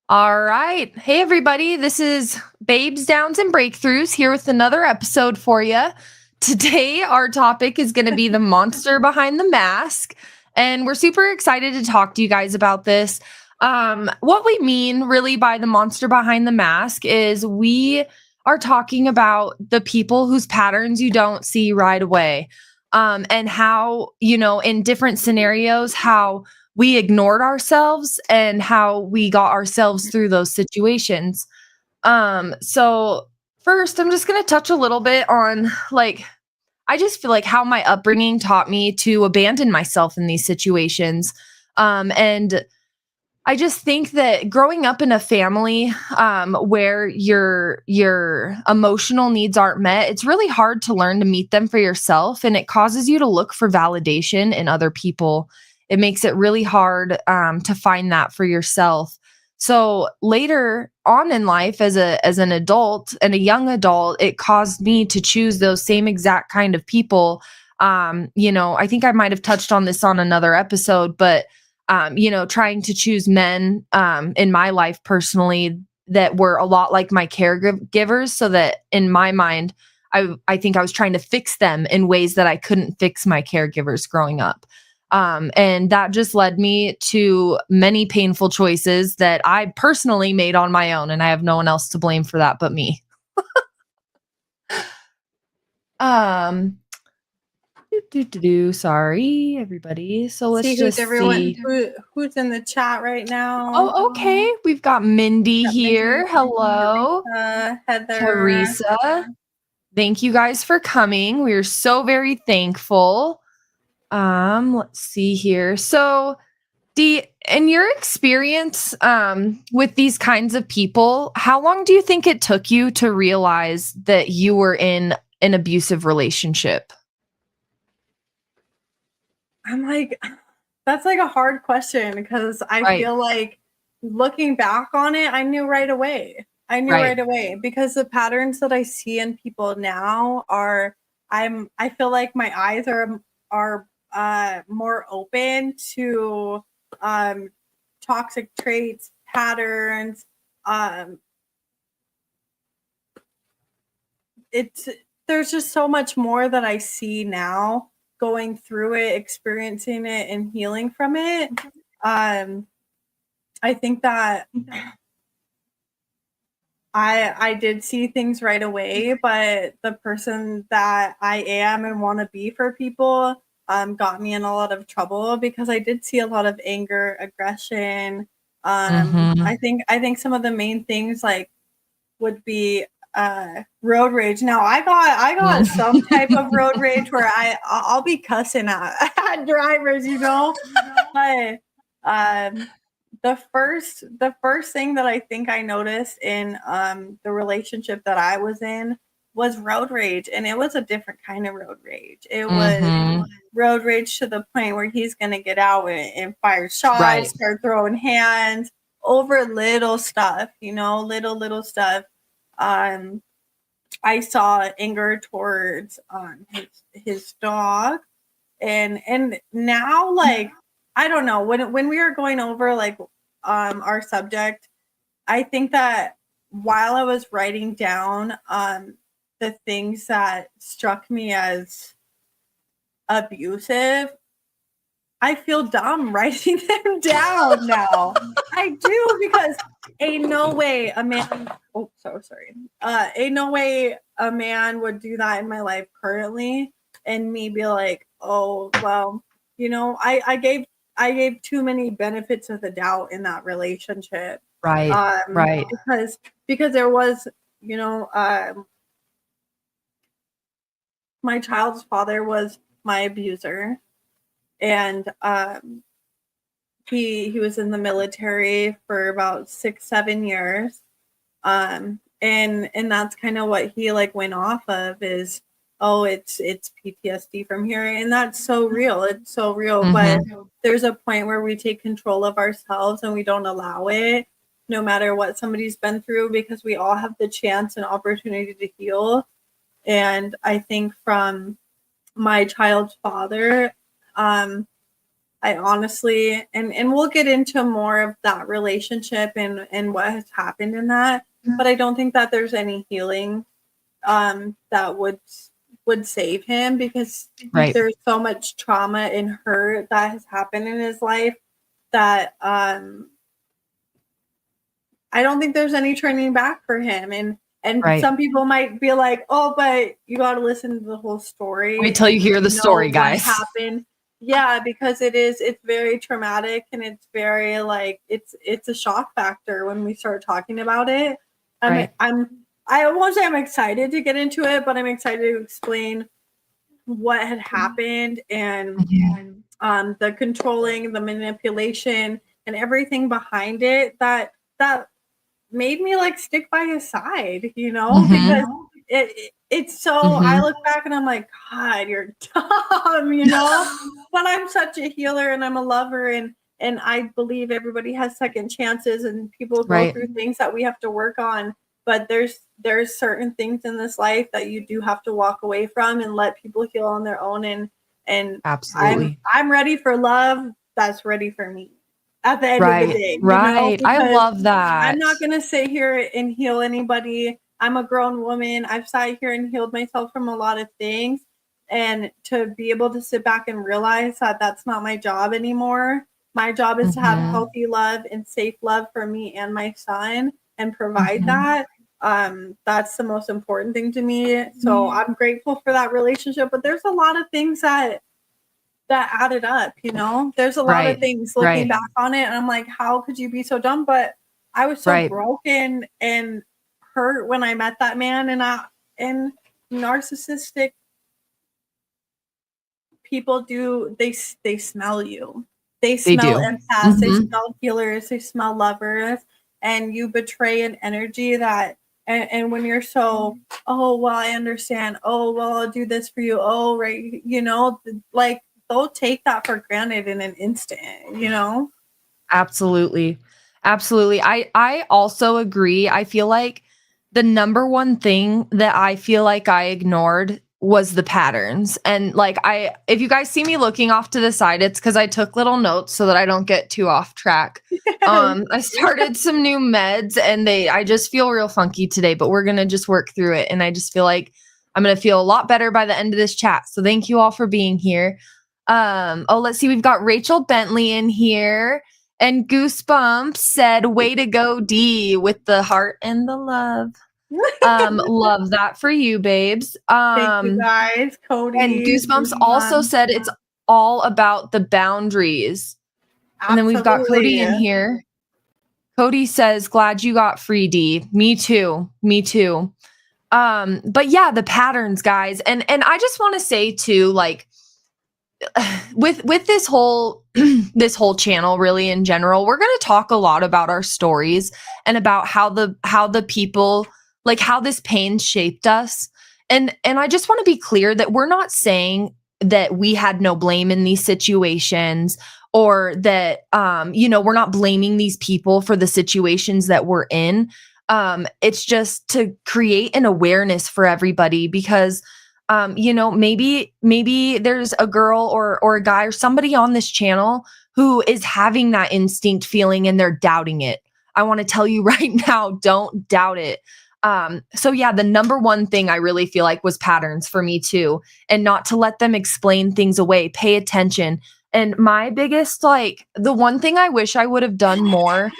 All right. Hey, everybody. This is Babes, Downs, and Breakthroughs here with another episode for you. Today, our topic is going to be the monster behind the mask. And we're super excited to talk to you guys about this. What we mean really by the monster behind the mask is we are talking about the people whose patterns you don't see right away. And how, in different scenarios, how we ignored ourselves and how we got ourselves through those situations. So first I'm just going to touch a little bit on I just feel like how my upbringing taught me to abandon myself in these situations. And I just think that growing up in a family where your emotional needs aren't met, it's really hard to learn to meet them for yourself, and it causes you to look for validation in other people. It makes it really hard to find that for yourself. So later on in life, as an adult and a young adult, it caused me to choose those same exact kind of people. I think I might have touched on this on another episode, but trying to choose men in my life personally that were a lot like my caregivers, so that in my mind, I think I was trying to fix them in ways that I couldn't fix my caregivers growing up. And that just led me to many painful choices that I personally made on my own, and I have no one else to blame for that but me. Um, Sorry, everybody. So let's See just see. who's in the chat right now. Oh, okay. We've got Mindy Got here. Mindy, Hello. Heather. Teresa. Thank you guys for coming. We are so very thankful. Let's see here. So, in your experience with these kinds of people, how long do you think it took you to realize that you were in an abusive relationship? I'm like, that's like a hard question because I Right. feel like looking back on it, I knew right away. Right. Because the patterns that I see in people now I feel like my eyes are more open to um toxic traits, patterns. Um it's There's just so much more that I see now going through it, experiencing it, and healing from it. I think that I did see things right away, but the person that I am and want to be for people got me in a lot of trouble because I did see a lot of anger, aggression. I think some of the main things like would be road rage. Now I got some type of road rage where I'll be cussing at drivers, but the first thing that I think I noticed in the relationship that I was in was road rage, and it was a different kind of road rage. It was road rage to the point where he's gonna get out and fire shots, Right. start throwing hands over little stuff, little stuff. I saw anger towards his dog, and now, like, I don't know, when we were going over like our subject, I think that while I was writing down the things that struck me as abusive, I feel dumb writing them down now. I do, because ain't no way a man. Oh, so sorry. Ain't no way a man would do that in my life currently, and me be like, oh well, I gave too many benefits of the doubt in that relationship. Right. Right. Because there was, my child's father was my abuser, and he was in the military for about 6-7 years, and that's kind of what he like went off of is, oh, it's PTSD from here, and that's so real. It's so real. But there's a point where we take control of ourselves and we don't allow it, no matter what somebody's been through, because we all have the chance and opportunity to heal. And I think from my child's father, I honestly, and we'll get into more of that relationship and what has happened in that, but I don't think that there's any healing that would save him, because Right. there's so much trauma and hurt that has happened in his life that I don't think there's any turning back for him. And Right. some people might be like, "Oh, but you got to listen to the whole Wait story till you and hear the story, know what guys. happened." Yeah, because it's very traumatic, and it's very like it's a shock factor when we start talking about it. Right. I won't say I'm excited to get into it, but I'm excited to explain what had happened and Mhm. the controlling, the manipulation, and everything behind it that made me like stick by his side, Mhm. because it's so, I Mhm. look back and I'm like, God, you're dumb, but I'm such a healer and I'm a lover, and I believe everybody has second chances and people go Right. through things that we have to work on. But there's certain things in this life that you do have to walk away from and let people heal on their own, and Absolutely. I'm ready for love that's ready for me at the end of the Right. day, Right. I because love I'm that. not going to sit here and heal anybody. I'm a grown woman. I've sat here and healed myself from a lot of things. And to be able to sit back and realize that that's not my job anymore. My job is to have Mhm. healthy love and safe love for me and my son and provide Mhm. that. That's the most important thing to me. So I'm grateful for that relationship. But there's a lot of things that added up, There's a lot of Right. things looking Right. back on it, and I'm like, how could you be so dumb? But I was so Right. broken and hurt when I met that man, and narcissistic people they smell you. They They smell do. empaths, they Mhm. smell healers, they smell lovers, and you betray an energy that, and when you're so, oh well, I understand, oh well, I'll do this for you, oh right, like they'll take that for granted in an instant. Absolutely. Absolutely. I also agree. I feel like the number one thing that I feel like I ignored was the patterns. And like I if you guys see me looking off to the side, it's cuz I took little notes so that I don't get too off track. I started some new meds and I just feel real funky today, but we're going to just work through it, and I just feel like I'm going to feel a lot better by the end of this chat. So thank you all for being here. Let's see, we've got Rachel Bentley in here. And Goosebumps said, "Way to go, D, with the heart and the love." Love that for you, babes. Thank you guys, And Cody. Goosebumps also said it's all about the boundaries. And then we've got Absolutely. Cody in here. Cody says, "Glad you got free, D." Me too. Me too. But yeah, the patterns, guys. And I just want to say too, like, with this whole this whole channel, really, in general, we're going to talk a lot about our stories and about how the people, like, how this pain shaped us. And I just want to be clear that we're not saying that we had no blame in these situations, or that we're not blaming these people for the situations that we're in. It's just to create an awareness for everybody, because maybe there's a girl or a guy or somebody on this channel who is having that instinct feeling and they're doubting it. I want to tell you right now, don't doubt it. So yeah, the number one thing I really feel like was patterns for me too, and not to let them explain things away. Pay attention. And my biggest, like, the one thing I wish I would have done more,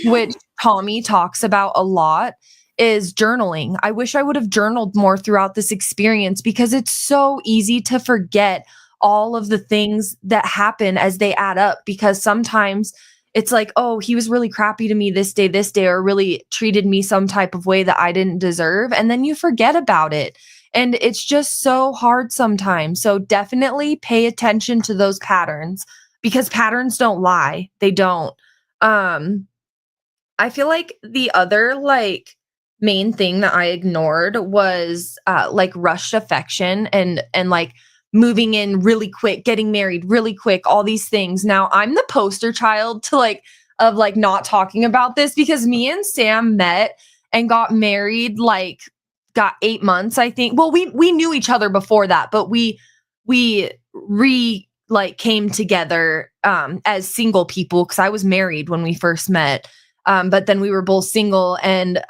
which Tommy talks about a lot, is journaling. I wish I would have journaled more throughout this experience, because it's so easy to forget all of the things that happen as they add up, because sometimes it's like, oh, he was really crappy to me this day, or really treated me some type of way that I didn't deserve. And then you forget about it. And it's just so hard sometimes. So definitely pay attention to those patterns, because patterns don't lie. They don't. Um, I feel like the other, like, main thing that I ignored was like rushed affection, and like moving in really quick, getting married really quick, all these things. Now, I'm the poster child to like of like not talking about this, because me and Sam met and got married, like, got 8 months, I think. Well, we knew each other before that, but we like came together as single people, because I was married when we first met. But then we were both single, and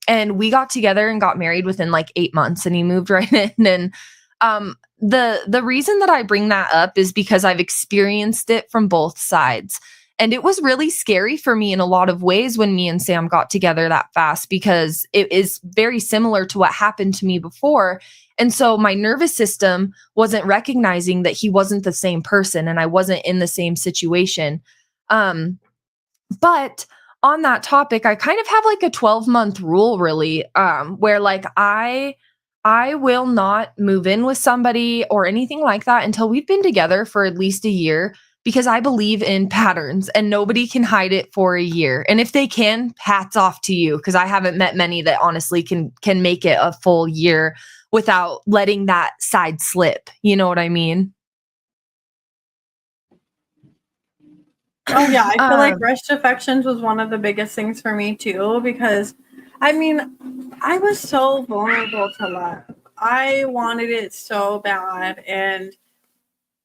and we got together and got married within like 8 months, and he moved right in. And the reason that I bring that up is because I've experienced it from both sides. And it was really scary for me in a lot of ways when me and Sam got together that fast, because it is very similar to what happened to me before. And so my nervous system wasn't recognizing that he wasn't the same person and I wasn't in the same situation. Um, but on that topic, I kind of have like a 12-month rule, really, where like I will not move in with somebody or anything like that until we've been together for at least a year, because I believe in patterns and nobody can hide it for a year. And if they can, hats off to you, because I haven't met many that honestly can make it a full year without letting that side slip. You know what I mean? Oh yeah, I feel like rushed affections was one of the biggest things for me too, because I mean, I was so vulnerable to love. I wanted it so bad, and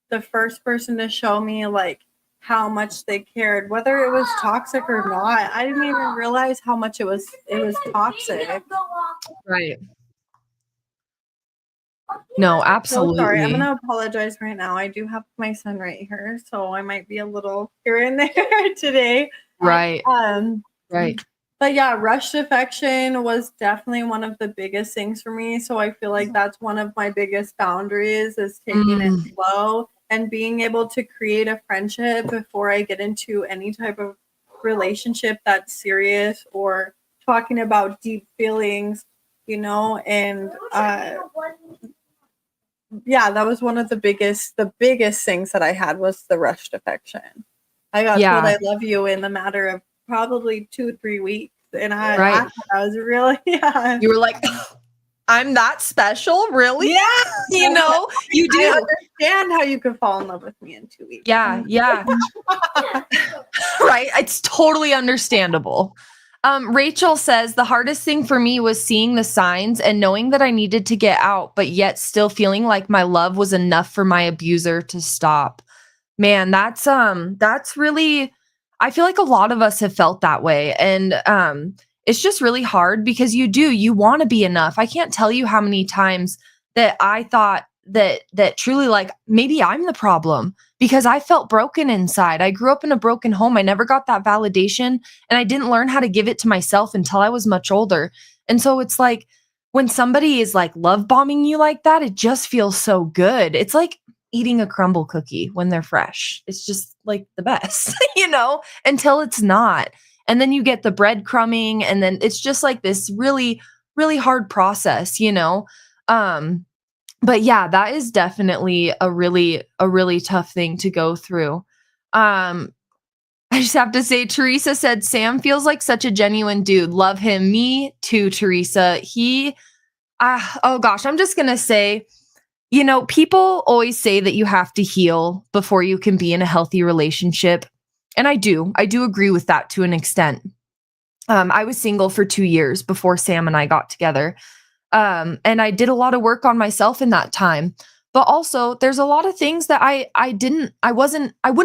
the first person to show me like how much they cared, whether it was toxic or not, I didn't even realize how much it was toxic. Right. No, So sorry, I'm absolutely. gonna apologize right now. I do have my son right here, so I might be a little here and there today. Right. Um, Right. but yeah, rushed affection was definitely one of the biggest things for me. So I feel like that's one of my biggest boundaries, is taking it Mm, slow and being able to create a friendship before I get into any type of relationship that's serious or talking about deep feelings, and yeah, that was one of the biggest things that I had, was the rushed affection. I got told yeah. I love you in the matter of probably 2-3 weeks, and I Right. thought I was really yeah. You were like, I'm that special, really? Yeah, You know, you I do. understand how you could fall in love with me in 2 weeks. Yeah, yeah. Right. It's totally understandable. Rachel says the hardest thing for me was seeing the signs and knowing that I needed to get out, but yet still feeling like my love was enough for my abuser to stop. Man, that's really, I feel like a lot of us have felt that way. And it's just really hard, because you want to be enough. I can't tell you how many times that I thought that truly, like, maybe I'm the problem, because I felt broken inside. I grew up in a broken home. I never got that validation, and I didn't learn how to give it to myself until I was much older. And so it's like, when somebody is like love bombing you like that, it just feels so good. It's like eating a crumble cookie when they're fresh. It's just like the best, until it's not. And then you get the breadcrumbing, and then it's just like this really, really hard process. Um, but yeah, that is definitely a really tough thing to go through. Um, I just have to say, Teresa said, Sam feels like such a genuine dude. Love him. Me too, Teresa. Oh gosh, I'm just gonna say, people always say that you have to heal before you can be in a healthy relationship. And I do agree with that to an extent. I was single for 2 years before Sam and I got together. And I did a lot of work on myself in that time. But also, there's a lot of things that I wouldn't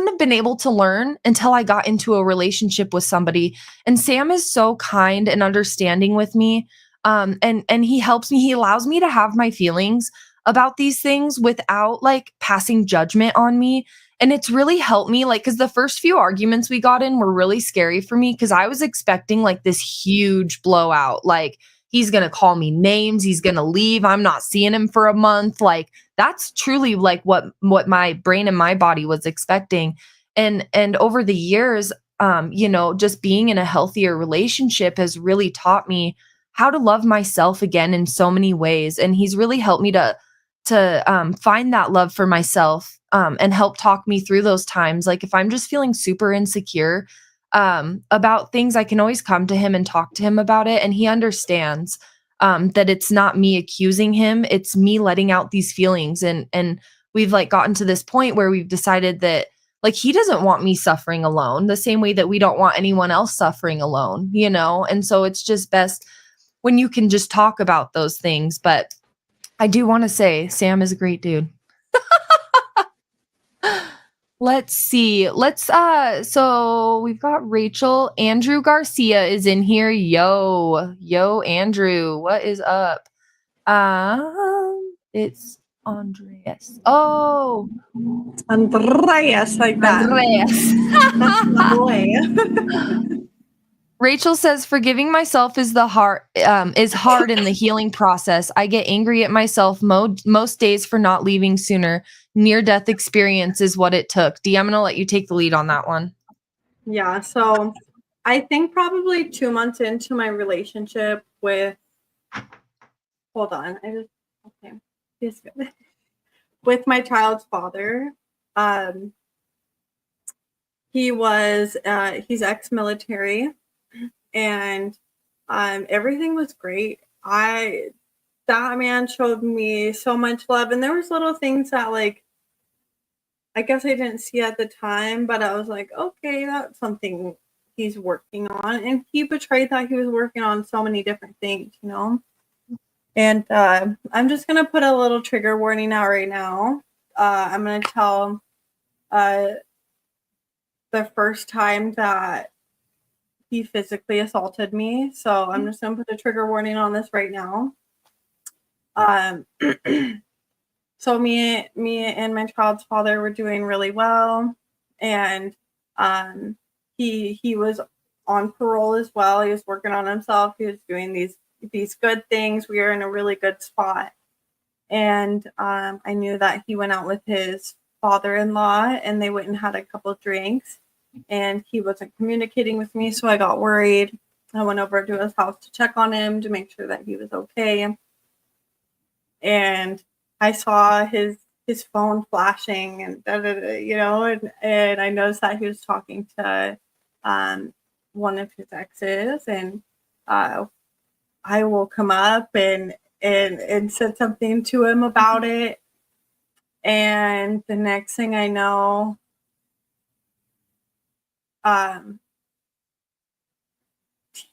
have been able to learn until I got into a relationship with somebody. And Sam is so kind and understanding with me. And he helps me, he allows me to have my feelings about these things without like passing judgment on me. And it's really helped me, like, because the first few arguments we got in were really scary for me, because I was expecting like this huge blowout. Like, he's going to call me names, he's going to leave, I'm not seeing him for a month. Like, that's truly like what my brain and my body was expecting. And over the years, just being in a healthier relationship has really taught me how to love myself again in so many ways. And he's really helped me to find that love for myself, and help talk me through those times. Like, if I'm just feeling super insecure about things, I can always come to him and talk to him about it. And he understands that it's not me accusing him, it's me letting out these feelings. And we've like gotten to this point where we've decided that like he doesn't want me suffering alone the same way that we don't want anyone else suffering alone. And so it's just best when you can just talk about those things. But I do want to say Sam is a great dude. Let's see. So we've got Rachel. Andrew Garcia is in here. Yo, Andrew, what is up? It's Andreas. Oh, Andreas, like that. Andreas. That's my boy. Rachel says forgiving myself is hard in the healing process. I get angry at myself most days for not leaving sooner. Near death experience is what it took. Dee, I'm gonna let you take the lead on that one. Yeah, so I think probably 2 months into my relationship with hold on, okay. He's good. With my child's father, um, he's ex-military, and everything was great. That man showed me so much love, and there was little things that, like, I guess I didn't see at the time, but I was like, okay, that's something he's working on. And he betrayed that he was working on so many different things, you know? And I'm just going to put a little trigger warning out right now. I'm going to tell the first time that he physically assaulted me. So I'm just going to put a trigger warning on this right now. So me and my child's father were doing really well, and he was on parole as well. He was working on himself. He was doing these good things. We were in a really good spot, and I knew that he went out with his father-in-law, and they went and had a couple drinks, and he wasn't communicating with me, so I got worried. I went over to his house to check on him to make sure that he was okay, and I saw his phone flashing and you know, and I noticed that he was talking to one of his exes, and I woke him up and said something to him about it, and the next thing I know, um,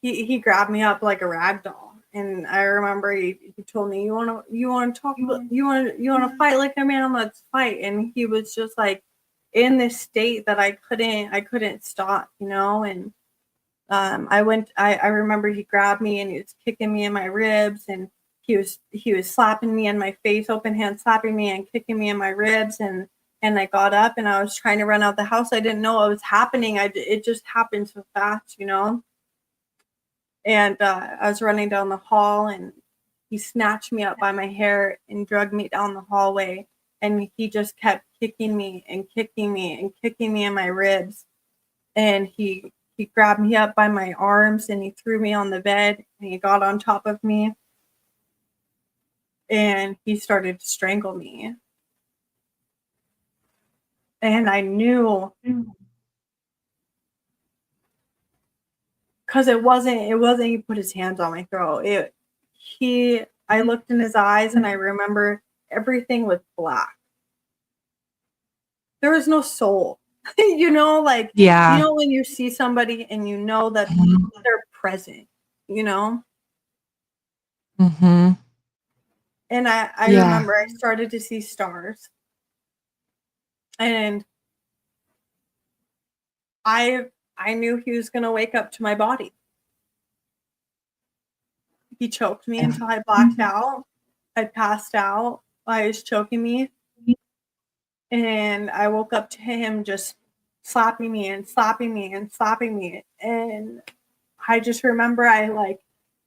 he grabbed me up like a rag doll. And I remember he told me, you want to talk, you want to fight like a man, let's fight. And he was just like in this state that I couldn't stop, you know. And I remember he grabbed me and he was kicking me in my ribs, and he was slapping me in my face, open hand slapping me and kicking me in my ribs. And I got up and I was trying to run out the house. I didn't know what was happening. It just happened so fast, you know. And I was running down the hall, and he snatched me up by my hair and dragged me down the hallway. And he just kept kicking me and kicking me and kicking me in my ribs. And he grabbed me up by my arms and he threw me on the bed, and he got on top of me and he started to strangle me. And I knew, because it wasn't he put his hands on my throat. I looked in his eyes and I remember everything was black. There was no soul. You know, like, Yeah. you know, when you see somebody and you know that they're present, you know? Mm-hmm. And I Yeah. remember I started to see stars. And I knew he was going to wake up to my body. He choked me until I blacked out. I passed out while he was choking me. And I woke up to him just slapping me and slapping me and slapping me. And I just remember I like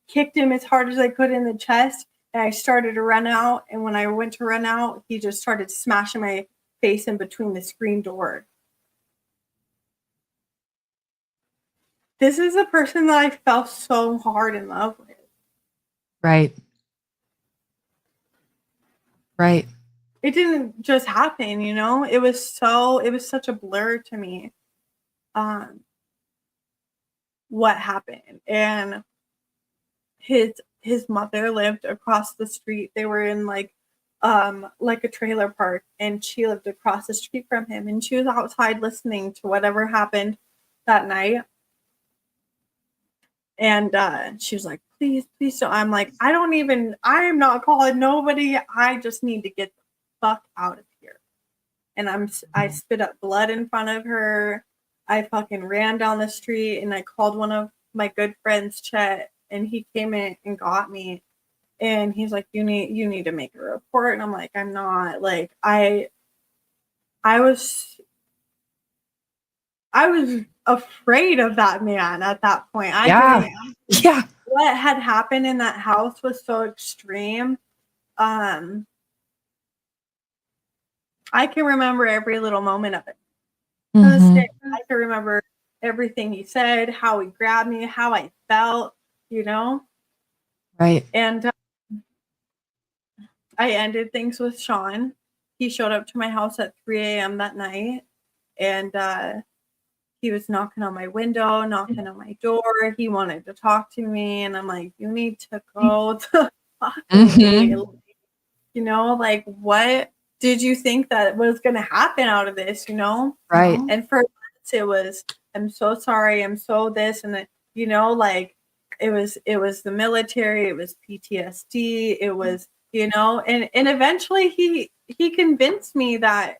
kicked him as hard as I could in the chest. And I started to run out. And when I went to run out, he just started smashing my face in between the screen door. This is a person that I fell so hard in love with. Right. Right. It didn't just happen, you know? It was such a blur to me. What happened. And his mother lived across the street. They were in like a trailer park, and she lived across the street from him, and she was outside listening to whatever happened that night. And she was like, please don't. I'm like, I am not calling nobody. I just need to get the fuck out of here. and I spit up blood in front of her. I fucking ran down the street and I called one of my good friends, Chet, and he came in and got me. And he's like, you need to make a report. And I'm like, I'm not. Like, I was afraid of that man at that point. Yeah. Yeah. What had happened in that house was so extreme. I can remember every little moment of it. To this day, I can remember everything he said, how he grabbed me, how I felt, you know? Right. And I ended things with Sean. He showed up to my house at 3 a.m. that night, and he was knocking on my window, knocking on my door. He wanted to talk to me, and I'm like, you need to go the fuck away. You know, like, what did you think that was going to happen out of this, you know? Right. And for us, it was, I'm so sorry, I'm so this, and then, you know, like, it was the military, it was PTSD, it was, you know, and eventually he convinced me that,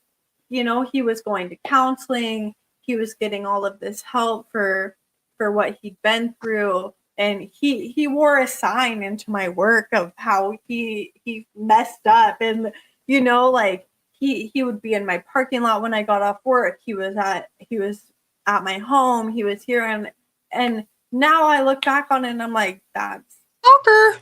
you know, he was going to counseling, he was getting all of this help for what he'd been through, and he wore a sign into my work of how he messed up, and, you know, like, he would be in my parking lot when I got off work, he was at my home, he was here, and now I look back on it and I'm like, that's Stalker.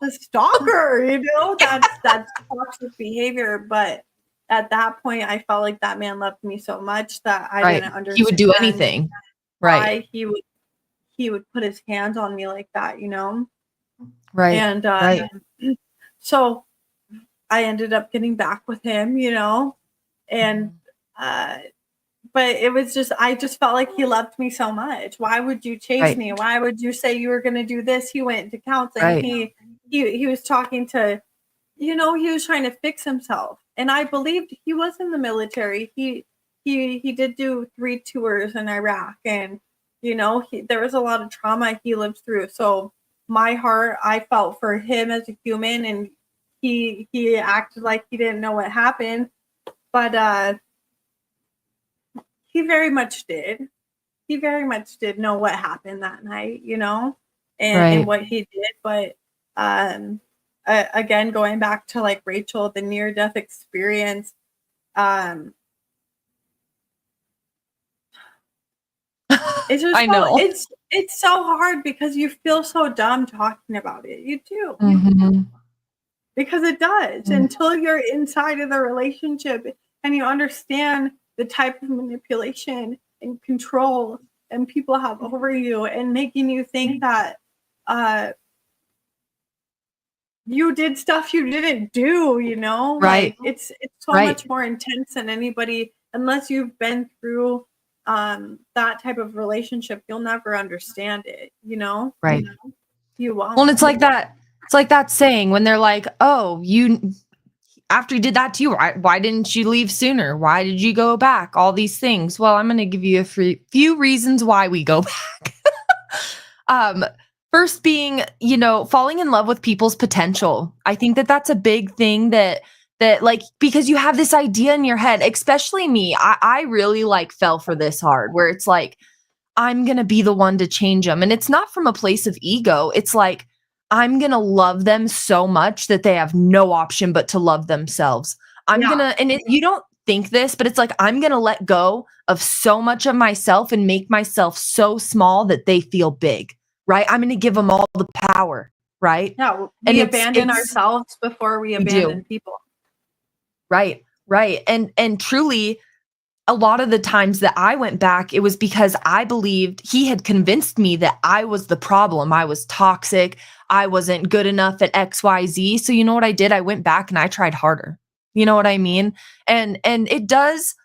a stalker, you know, that's toxic behavior. But at that point, I felt like that man loved me so much that I didn't understand. He would do anything. Right. Why he would put his hands on me like that, you know? Right. And so I ended up getting back with him, you know, and but it was just, I just felt like he loved me so much. Why would you chase me? Why would you say you were going to do this? He went to counseling. He was talking to, you know, he was trying to fix himself. And I believed he was in the military. He did do 3 tours in Iraq, and, you know, there was a lot of trauma he lived through. So my heart, I felt for him as a human, and he acted like he didn't know what happened. But he very much did. He very much did know what happened that night, you know, and what he did. But again, going back to, like, Rachel, the near-death experience, it's just I know. it's so hard because you feel so dumb talking about it. You do. Because it does, until you're inside of the relationship and you understand the type of manipulation and control and people have over you, and making you think that you did stuff you didn't do, you know? Right. Like, it's so much more intense than anybody, unless you've been through that type of relationship, you'll never understand it, you know? Right. You won't. Well, it's like that saying when they're like, oh, after he did that to you, why didn't you leave sooner? Why did you go back? All these things. Well, I'm going to give you a few reasons why we go back. First being, you know, falling in love with people's potential. I think that that's a big thing that like, because you have this idea in your head, especially me, I really, like, fell for this hard, where it's like, I'm going to be the one to change them. And it's not from a place of ego. It's like, I'm going to love them so much that they have no option but to love themselves. You don't think this, but it's like, I'm going to let go of so much of myself and make myself so small that they feel big, right? I'm going to give them all the power, right? Yeah, we abandon ourselves before we abandon people. Right. And truly, a lot of the times that I went back, it was because I believed he had convinced me that I was the problem. I was toxic. I wasn't good enough at XYZ. So you know what I did? I went back and I tried harder. You know what I mean? And it does,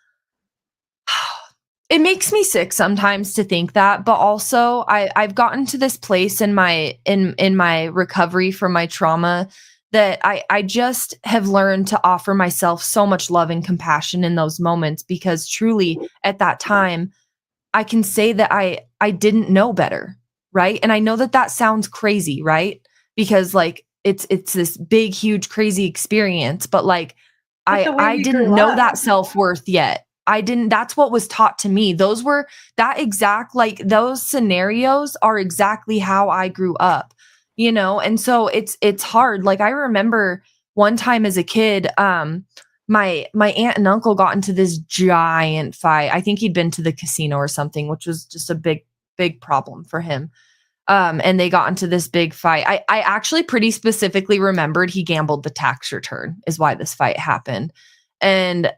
it makes me sick sometimes to think that, but also I've gotten to this place in my recovery from my trauma that I just have learned to offer myself so much love and compassion in those moments, because truly at that time, I can say that I didn't know better, right? And I know that sounds crazy, right? Because, like, it's this big, huge, crazy experience, but, like, But the way I we didn't grew know up. that self-worth yet. I didn't That's what was taught to me. Those were that exact like those scenarios are exactly how I grew up, you know? And so it's hard. Like I remember one time as a kid, my aunt and uncle got into this giant fight. I think he'd been to the casino or something, which was just a big problem for him. And they got into this big fight. I actually pretty specifically remembered he gambled the tax return is why this fight happened. And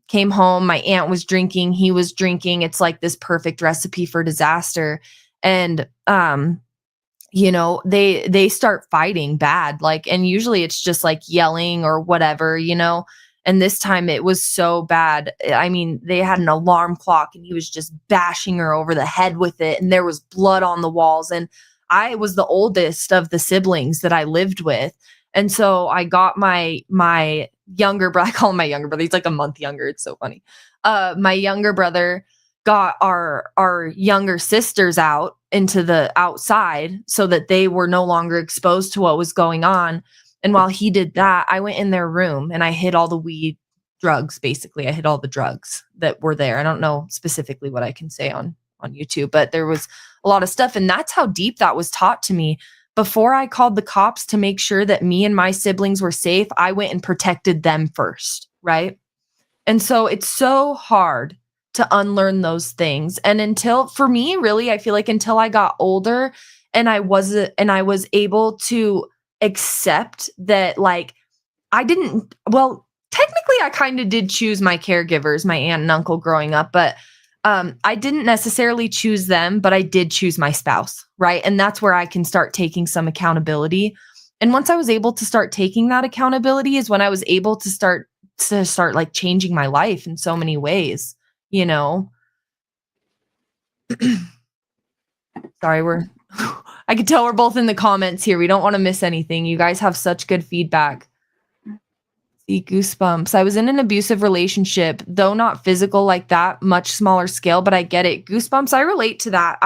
came home, my aunt was drinking, he was drinking. It's like this perfect recipe for disaster. And you know, they start fighting bad, like, and usually it's just like yelling or whatever, you know. And this time it was so bad. I mean, they had an alarm clock and he was just bashing her over the head with it, and there was blood on the walls. And I was the oldest of the siblings that I lived with. And so I got my younger brother, I call him my younger brother, he's like a month younger, it's so funny. My younger brother got our younger sisters out into the outside so that they were no longer exposed to what was going on. And while he did that, I went in their room and I hid all the weed drugs. Basically, I hid all the drugs that were there. I don't know specifically what I can say on YouTube, but there was a lot of stuff, and that's how deep that was taught to me. Before I called the cops to make sure that me and my siblings were safe, I went and protected them first, right? And so it's so hard to unlearn those things. And until, for me, really, I feel like until I got older and I was able to accept that, like, I didn't, well, technically I kind of did choose my caregivers, my aunt and uncle growing up, but I didn't necessarily choose them, but I did choose my spouse, right? And that's where I can start taking some accountability. And once I was able to start taking that accountability is when I was able to start like changing my life in so many ways, you know. Sorry, I could tell we're both in the comments here. We don't want to miss anything. You guys have such good feedback. See, goosebumps. I was in an abusive relationship, though not physical like that, much smaller scale, but I get it. Goosebumps. I relate to that.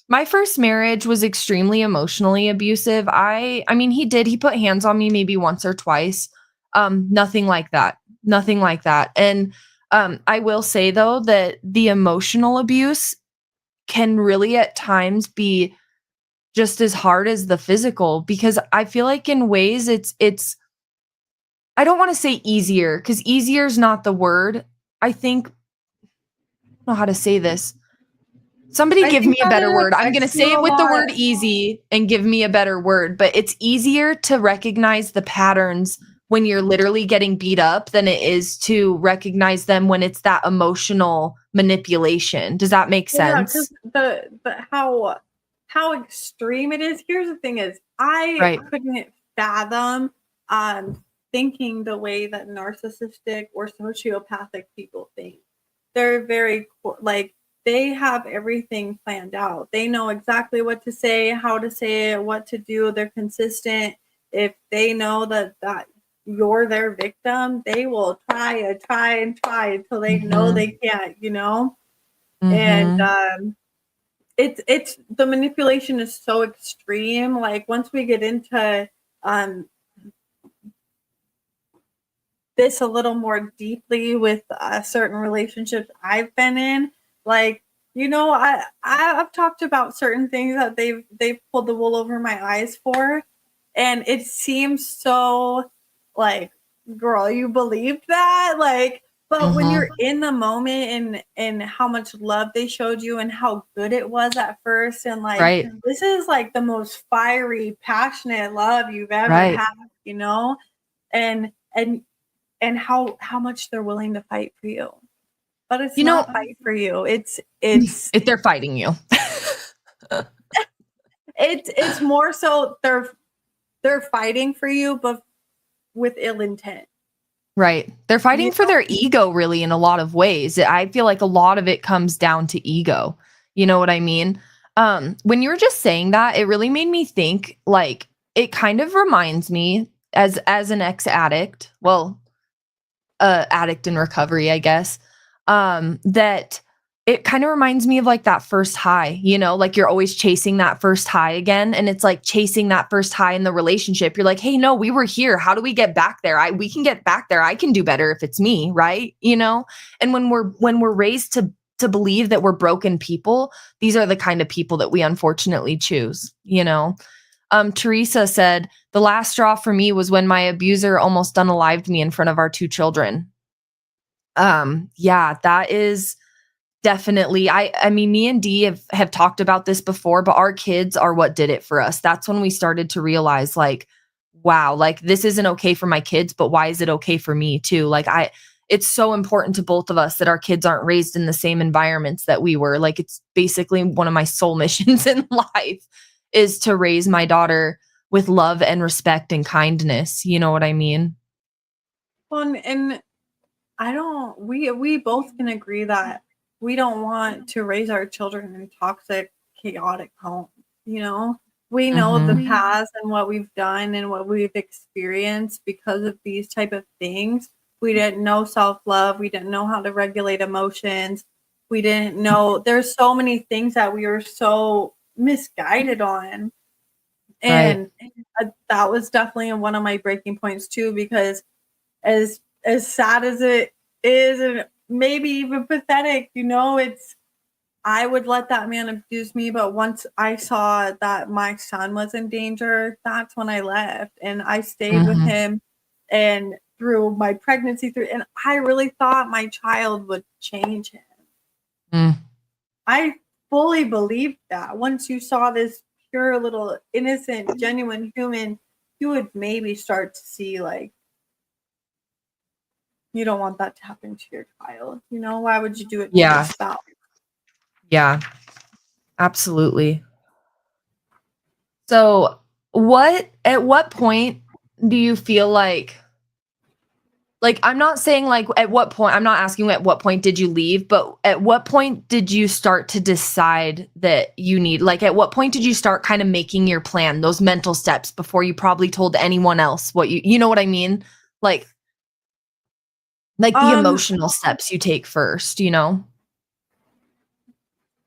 My first marriage was extremely emotionally abusive. I mean, he put hands on me maybe once or twice. Nothing like that. Nothing like that. And I will say though that the emotional abuse can really at times be just as hard as the physical, because I feel like in ways it's I don't want to say easier, because easier is not the word. I think I don't know how to say this. Somebody I give think me a that better it word. I'm going to affects say you it a with the lot. word easy and give me a better word, but it's easier to recognize the patterns when you're literally getting beat up than it is to recognize them when it's that emotional manipulation. Does that make Well, yeah, because sense? the how extreme it is. Here's the thing: is I Right. couldn't fathom thinking the way that narcissistic or sociopathic people think. They're very like they have everything planned out. They know exactly what to say, how to say it, what to do. They're consistent. If they know that you're their victim, they will try and try and try until they know Mhm. they can't. You know, and Mhm. it's the manipulation is so extreme. Like once we get into um this a little more deeply with certain relationships I've been in, like, you know, I've talked about certain things that they've pulled the wool over my eyes for, and it seems so like, girl, you believed that, like, but when Mhm. you're in the moment and how much love they showed you and how good it was at first, and like Right. this is like the most fiery, passionate love you've ever Right. had, you know, and and and how much they're willing to fight for you. But it's You know, not fight for you. It's if they're fighting you. it's more so they're fighting for you, but with ill intent. Right. They're You fighting for know? their ego really in a lot of ways. I feel like a lot of it comes down to ego. You know what I mean? When you were just saying that, it really made me think, like, it kind of reminds me as an ex-addict, well, addict in recovery, I guess, that it kind of reminds me of like that first high, like you're always chasing that first high again. And it's like chasing that first high in the relationship. You're like, hey, no, we were here. How do we get back there? We can get back there. I can do better if it's me, right? And when we're raised to believe that we're broken people, these are the kind of people that we unfortunately choose. Teresa said, the last straw for me was when my abuser almost unalived me in front of our 2 children. Yeah, that is definitely. I mean, me and Dee have talked about this before, but our kids are what did it for us. That's when we started to realize, like, wow, like this isn't okay for my kids, but why is it okay for me too? Like it's so important to both of us that our kids aren't raised in the same environments that we were. Like, it's basically one of my soul missions in life is to raise my daughter with love and respect and kindness. You know what I mean? Well, and I don't. We both can agree that we don't want to raise our children in toxic, chaotic homes. We know the Mhm. past and what we've done and what we've experienced because of these type of things. We didn't know self-love. We didn't know how to regulate emotions. We didn't know there's so many things that we were so misguided on. Right. And that was definitely one of my breaking points too, because as sad as it is and maybe even pathetic, it's I would let that man abuse me, but once I saw that my son was in danger, that's when I left and I stayed with Mhm. him and through my pregnancy and I really thought my child would change him. Mm. I fully believed that once you saw this pure little innocent, genuine human, you would maybe start to see like you don't want that to happen to your child. Why would you do it to your Yeah. spouse? Yeah. Absolutely. So, at what point do you feel like I'm not saying like at what point, I'm not asking at what point did you leave, but at what point did you start to decide that like at what point did you start kind of making your plan, those mental steps before you probably told anyone else what you know what I mean? Like the Um, emotional steps you take first?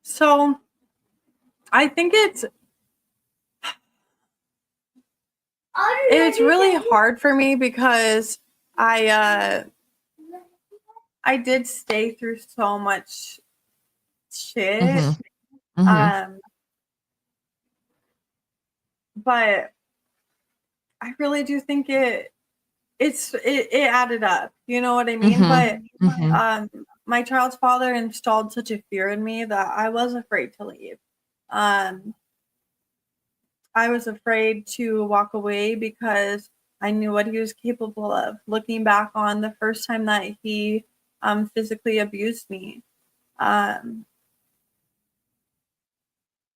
so I think it's really hard for me because I I did stay through so much shit. Mhm. Mhm. Um, but I really do think it added up. You know what I mean? But Mhm. Mhm. um my child's father installed such a fear in me that I was afraid to leave. Um I was afraid to walk away because I knew what he was capable of. Looking back on the first time that he physically abused me, um,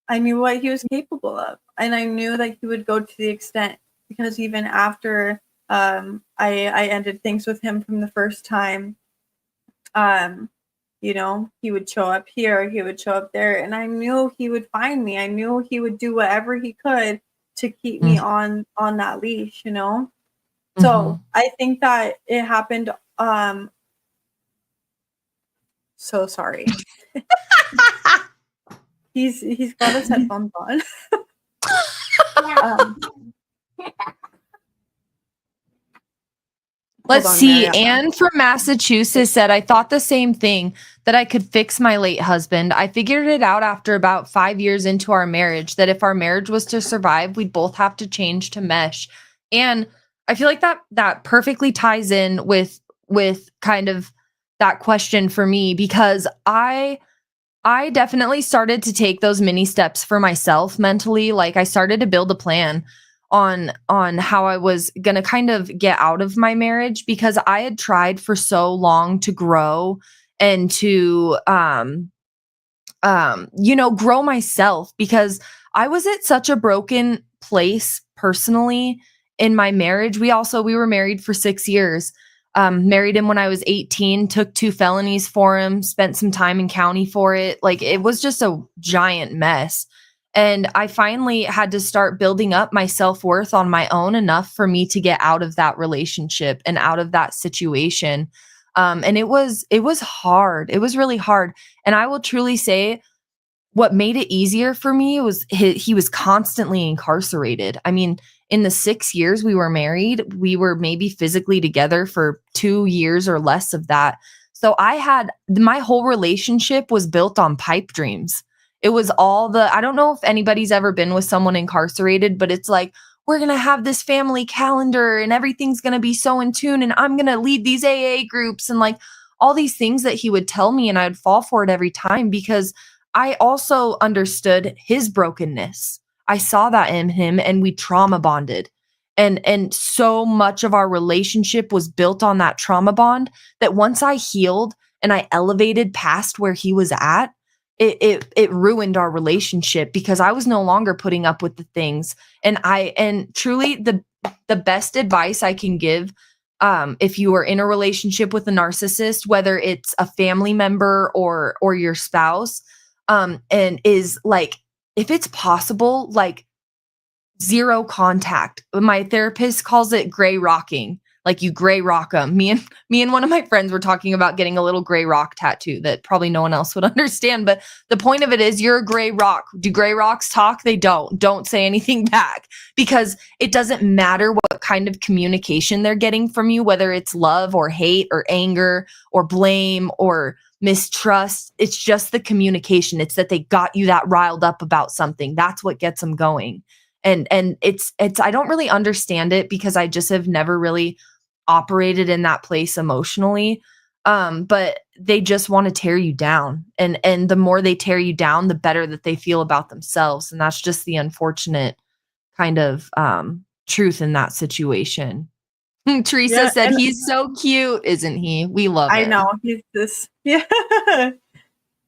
I knew what he was capable of, and I knew that he would go to the extent because even after I ended things with him from the first time, um, he would show up here, he would show up there, and I knew he would find me. I knew he would do whatever he could to keep me on that leash. So Mhm. I think that it happened. So sorry. He's got his headphones on. um, hold Let's on, see. Mariana. Anne from Massachusetts said, I thought the same thing that I could fix my late husband. I figured it out after about 5 years into our marriage that if our marriage was to survive, we'd both have to change to mesh. And I feel like that perfectly ties in with kind of that question for me because I definitely started to take those mini steps for myself mentally. Like I started to build a plan on how I was going to kind of get out of my marriage because I had tried for so long to grow and to grow myself because I was at such a broken place personally in my marriage. We were married for 6 years. Married him when I was 18, took 2 felonies for him, spent some time in county for it. Like it was just a giant mess. And I finally had to start building up my self-worth on my own enough for me to get out of that relationship and out of that situation. And it was hard. It was really hard. And I will truly say what made it easier for me was he was constantly incarcerated. I mean, in the 6 years we were married, we were maybe physically together for 2 years or less of that. So my whole relationship was built on pipe dreams. It was I don't know if anybody's ever been with someone incarcerated, but it's like, we're going to have this family calendar and everything's going to be so in tune and I'm going to lead these AA groups and like all these things that he would tell me, and I'd fall for it every time because I also understood his brokenness. I saw that in him and we trauma bonded. And so much of our relationship was built on that trauma bond that once I healed and I elevated past where he was at, it ruined our relationship because I was no longer putting up with the things. And truly the best advice I can give, if you are in a relationship with a narcissist, whether it's a family member or your spouse, and is like, if it's possible, like zero contact. My therapist calls it gray rocking. Like you gray rock them. Me and one of my friends were talking about getting a little gray rock tattoo that probably no one else would understand. But the point of it is you're a gray rock. Do gray rocks talk? They don't. Don't say anything back because it doesn't matter what kind of communication they're getting from you, whether it's love or hate or anger or blame or mistrust. It's just the communication. It's that they got you that riled up about something. That's what gets them going. And it's I don't really understand it because I just have never really operated in that place emotionally. But they just want to tear you down. And the more they tear you down, the better that they feel about themselves. And that's just the unfortunate kind of truth in that situation. Teresa Yeah, said and he's so cute, isn't he? We love I know him. he's this. Yeah,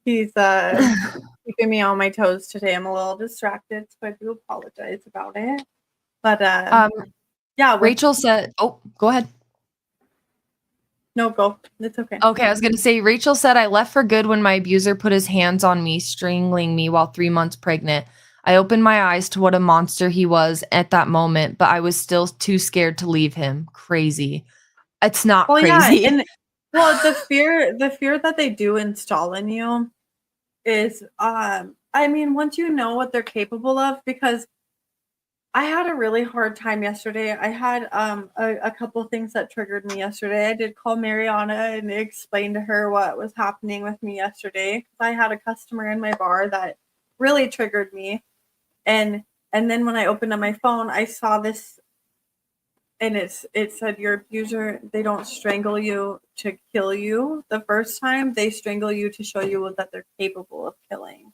he's keeping me on my toes today. I'm a little distracted, so I do apologize about it. But um, yeah, with Rachel said, oh, go ahead. no go, it's okay. Okay, I was going to say, Rachel said, I left for good when my abuser put his hands on me, strangling me while 3 months pregnant. I opened my eyes to what a monster he was at that moment, but I was still too scared to leave him. Crazy. It's not Well, yeah, crazy. and well, the fear that they do install in you is, I mean, once you know what they're capable of, because I had a really hard time yesterday. I had a couple things that triggered me yesterday. I did call Mariana and explain to her what was happening with me yesterday. I had a customer in my bar that really triggered me, and then when I opened up my phone, I saw this, and it said your abuser, they don't strangle you to kill you the first time, they strangle you to show you that they're capable of killing.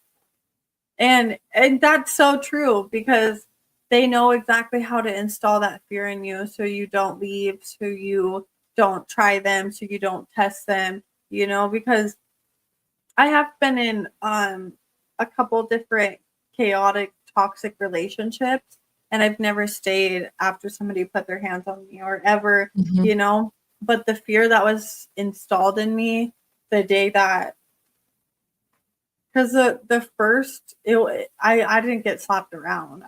And that's so true because they know exactly how to install that fear in you so you don't leave, so you don't try them, so you don't test them, because I have been in a couple different chaotic toxic relationships, and I've never stayed after somebody put their hands on me or ever, Mhm. but the fear that was installed in me the day that, because the first I didn't get slapped around.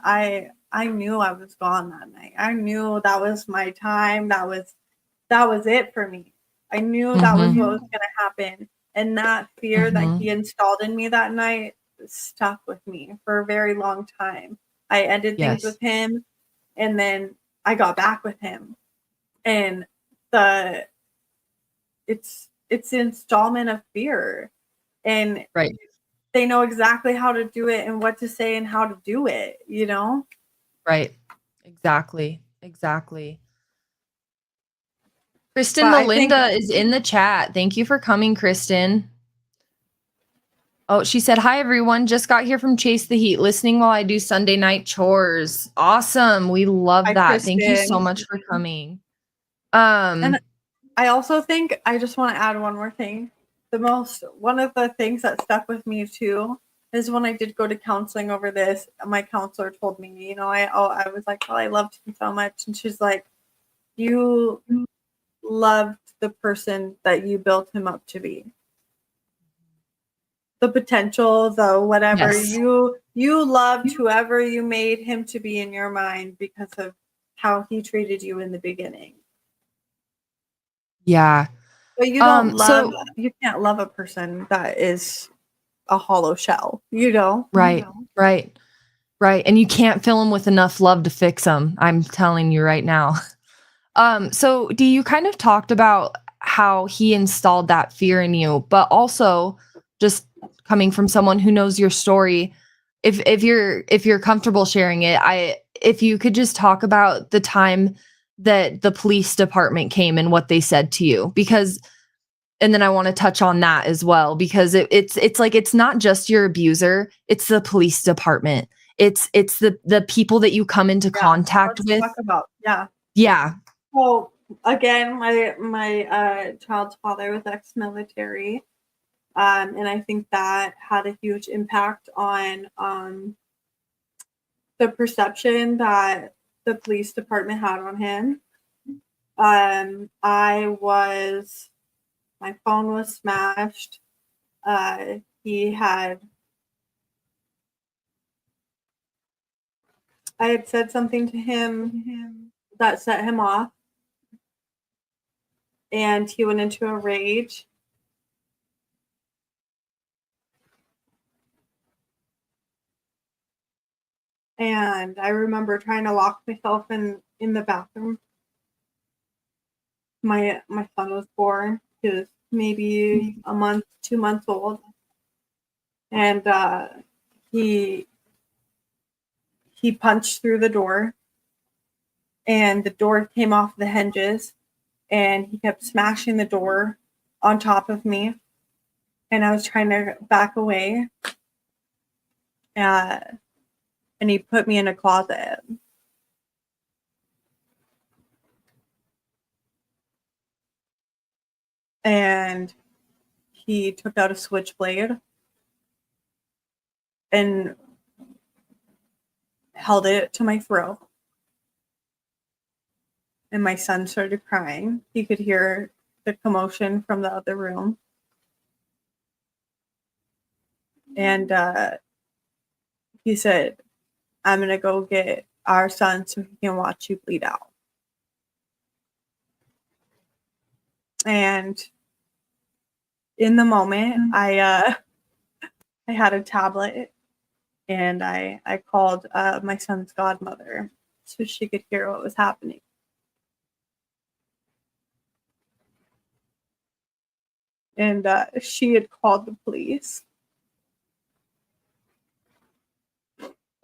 I knew I was gone that night. I knew that was my time. That was it for me. I knew that was what Mhm. was going to happen. And that fear that he Mhm. installed in me that night stuck with me for a very long time. I ended things Yes. with him, and then I got back with him. And the it's an installment of fear. And Right. they know exactly how to do it and what to say and how to do it. Right. Exactly. Exactly. Kristen But I think Melinda is in the chat. Thank you for coming, Kristen. Oh, she said, hi, everyone. Just got here from Chase the Heat, listening while I do Sunday night chores. Awesome. We love Hi, that. Thank you so Kristen. much for coming. And Um, I also think I just want to add one more thing. One of the things that stuck with me too is when I did go to counseling over this, my counselor told me, I was like, well, I loved him so much. And she's like, you loved the person that you built him up to be. The potential, the whatever, yes. you loved whoever you made him to be in your mind because of how he treated you in the beginning. Yeah. But you don't love, So you can't love a person that is a hollow shell, you know? right, right, right, and you can't fill them with enough love to fix them. I'm telling you right now. So do you kind of talked about how he installed that fear in you, but also just coming from someone who knows your story, if you're comfortable sharing it, if you could just talk about the time that the police department came and what they said to you, because and then I want to touch on that as well, because it's like it's not just your abuser, it's the police department. It's the people that you come into Yeah, contact let's with. talk about, yeah. Yeah. Well, again, my child's father was ex-military, and I think that had a huge impact on the perception that the police department had on him. I was My phone was smashed. He had I had said something to him that set him off, and he went into a rage. And I remember trying to lock myself in the bathroom. My son was born. He was maybe a month, 2 months old, and he he punched through the door, and the door came off the hinges, and he kept smashing the door on top of me, and I was trying to back away, uh, and he put me in a closet. And he took out a switchblade and held it to my throat. And my son started crying. He could hear the commotion from the other room. And he said, I'm going to go get our son so he can watch you bleed out. And in the moment, I had a tablet, and I called my son's godmother so she could hear what was happening. And she had called the police.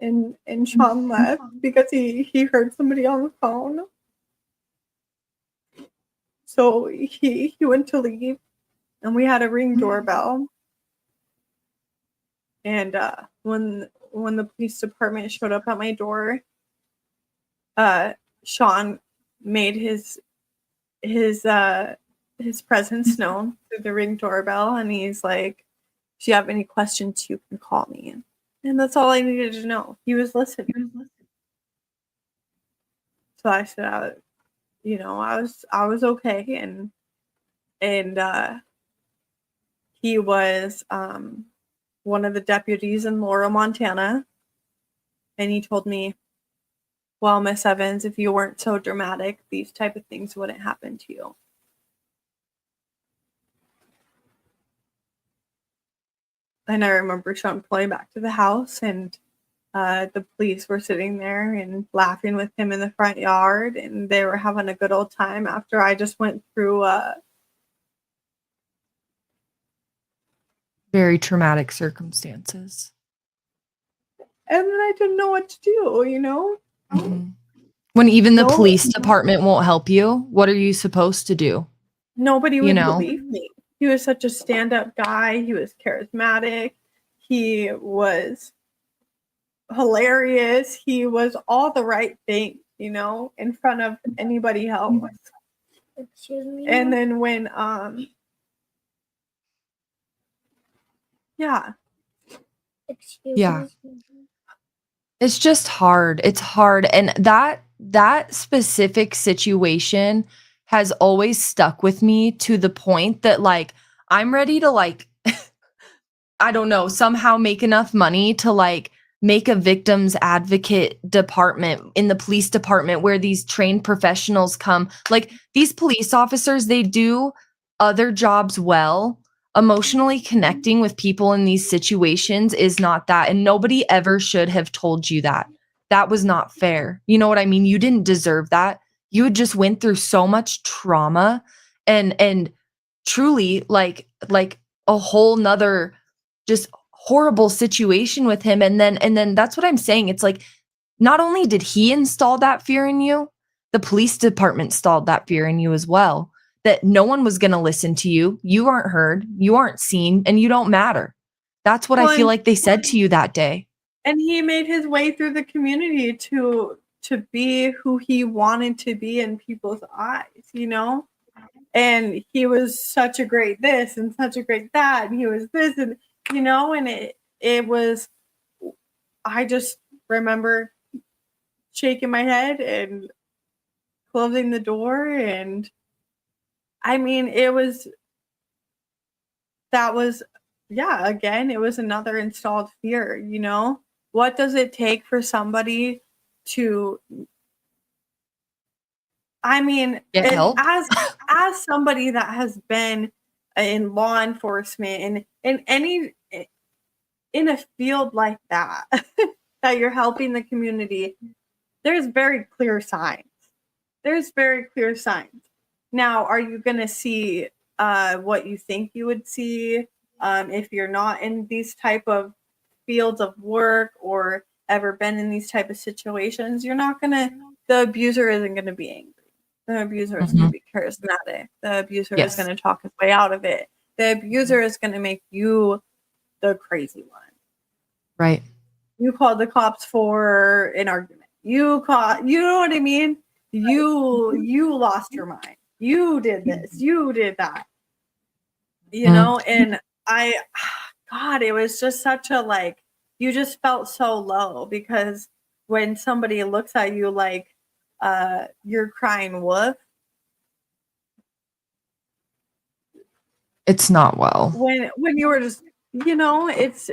And Sean left because he heard somebody on the phone. So he went to leave, and we had a Ring doorbell. And when the police department showed up at my door, Sean made his presence known through the Ring doorbell, and he's like, "If you have any questions, you can call me." And that's all I needed to know. He was listening. So I said, I was okay, and he was one of the deputies in Laurel, Montana, and he told me, "Well, Miss Evans, if you weren't so dramatic, these type of things wouldn't happen to you." And I remember Sean pulling back to the house, and the police were sitting there and laughing with him in the front yard, and they were having a good old time after I just went through Very traumatic circumstances. and then I didn't know what to do, Mhm. When even the No, police department won't help you, what are you supposed to do? nobody You would know? believe me. He was such a stand-up guy. He was charismatic. He was hilarious. He was all the right things, in front of anybody else. Excuse me. And then when yeah, Excuse Yeah. me. It's just hard. It's hard. And that specific situation has always stuck with me to the point that like I'm ready to like I don't know, somehow make enough money to like make a victims advocate department in the police department where these trained professionals come. Like these police officers, they do other jobs well, emotionally connecting with people in these situations is not that. And nobody ever should have told you that. That was not fair. You know what I mean? You didn't deserve that. You had just went through so much trauma and truly like a whole nother just horrible situation with him. And then that's what I'm saying. It's like not only did he install that fear in you, the police department installed that fear in you as well, that no one was going to listen to you. You aren't heard, you aren't seen, and you don't matter. That's what I feel like they said to you that day. And he made his way through the community to be who he wanted to be in people's eyes, you know? And he was such a great this and such a great that, and he was this, and you know, and it was, I just remember shaking my head and closing the door. And I mean, it was again, it was another installed fear, you know? What does it take for somebody to, I mean, Get help? as somebody that has been in law enforcement and in a field like that, that you're helping the community, there's very clear signs. Now, are you going to see what you think you would see if you're not in these type of fields of work or ever been in these type of situations? You're not going to, the abuser isn't going to be angry. The abuser is going to be charismatic. The abuser is going to talk his way out of it. The abuser is going to make you the crazy one. Right. You called the cops for an argument. You know what I mean? You lost your mind. You did this. You did that. You know, and God, it was just such a, like, you just felt so low, because when somebody looks at you like you're crying wolf, it's not well. When you were just, you know, it's,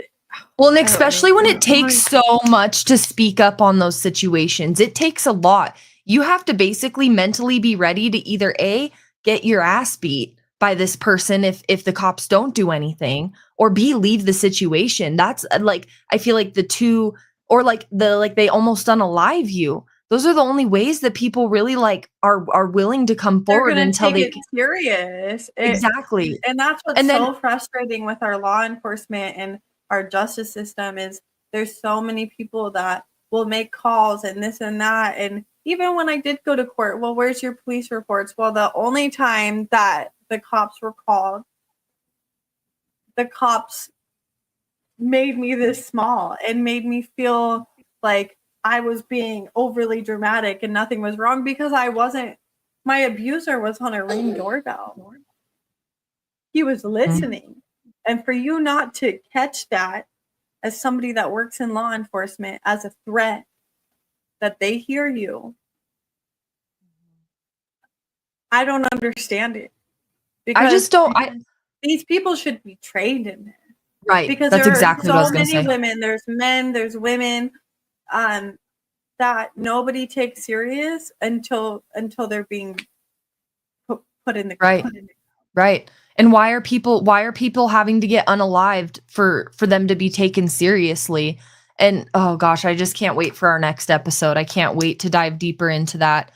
well, and especially when it takes so much to speak up on those situations. It takes a lot. You have to basically mentally be ready to either A, get your ass beat by this person if the cops don't do anything, or B, leave the situation. That's like, I feel like the two, or like they almost unalive you. Those are the only ways that people really like are willing to come forward until they take it serious. Exactly. And that's what's And then, so frustrating with our law enforcement and our justice system, is there's so many people that will make calls and this and that. And even when I did go to court, well, where's your police reports? Well, the only time that the cops were called, the cops made me this small and made me feel like I was being overly dramatic and nothing was wrong, because I wasn't. My abuser was on a Ring doorbell. He was listening. And for you not to catch that as somebody that works in law enforcement as a threat, that they hear you, I don't understand it. Because I just don't. These people should be trained in this. Right. Because that's there exactly are what I was so going to many say. women, there's men, there's women, that nobody takes serious until they're being put in the right. Right. And why are people having to get unalived for them to be taken seriously? And oh gosh, I just can't wait for our next episode. I can't wait to dive deeper into that.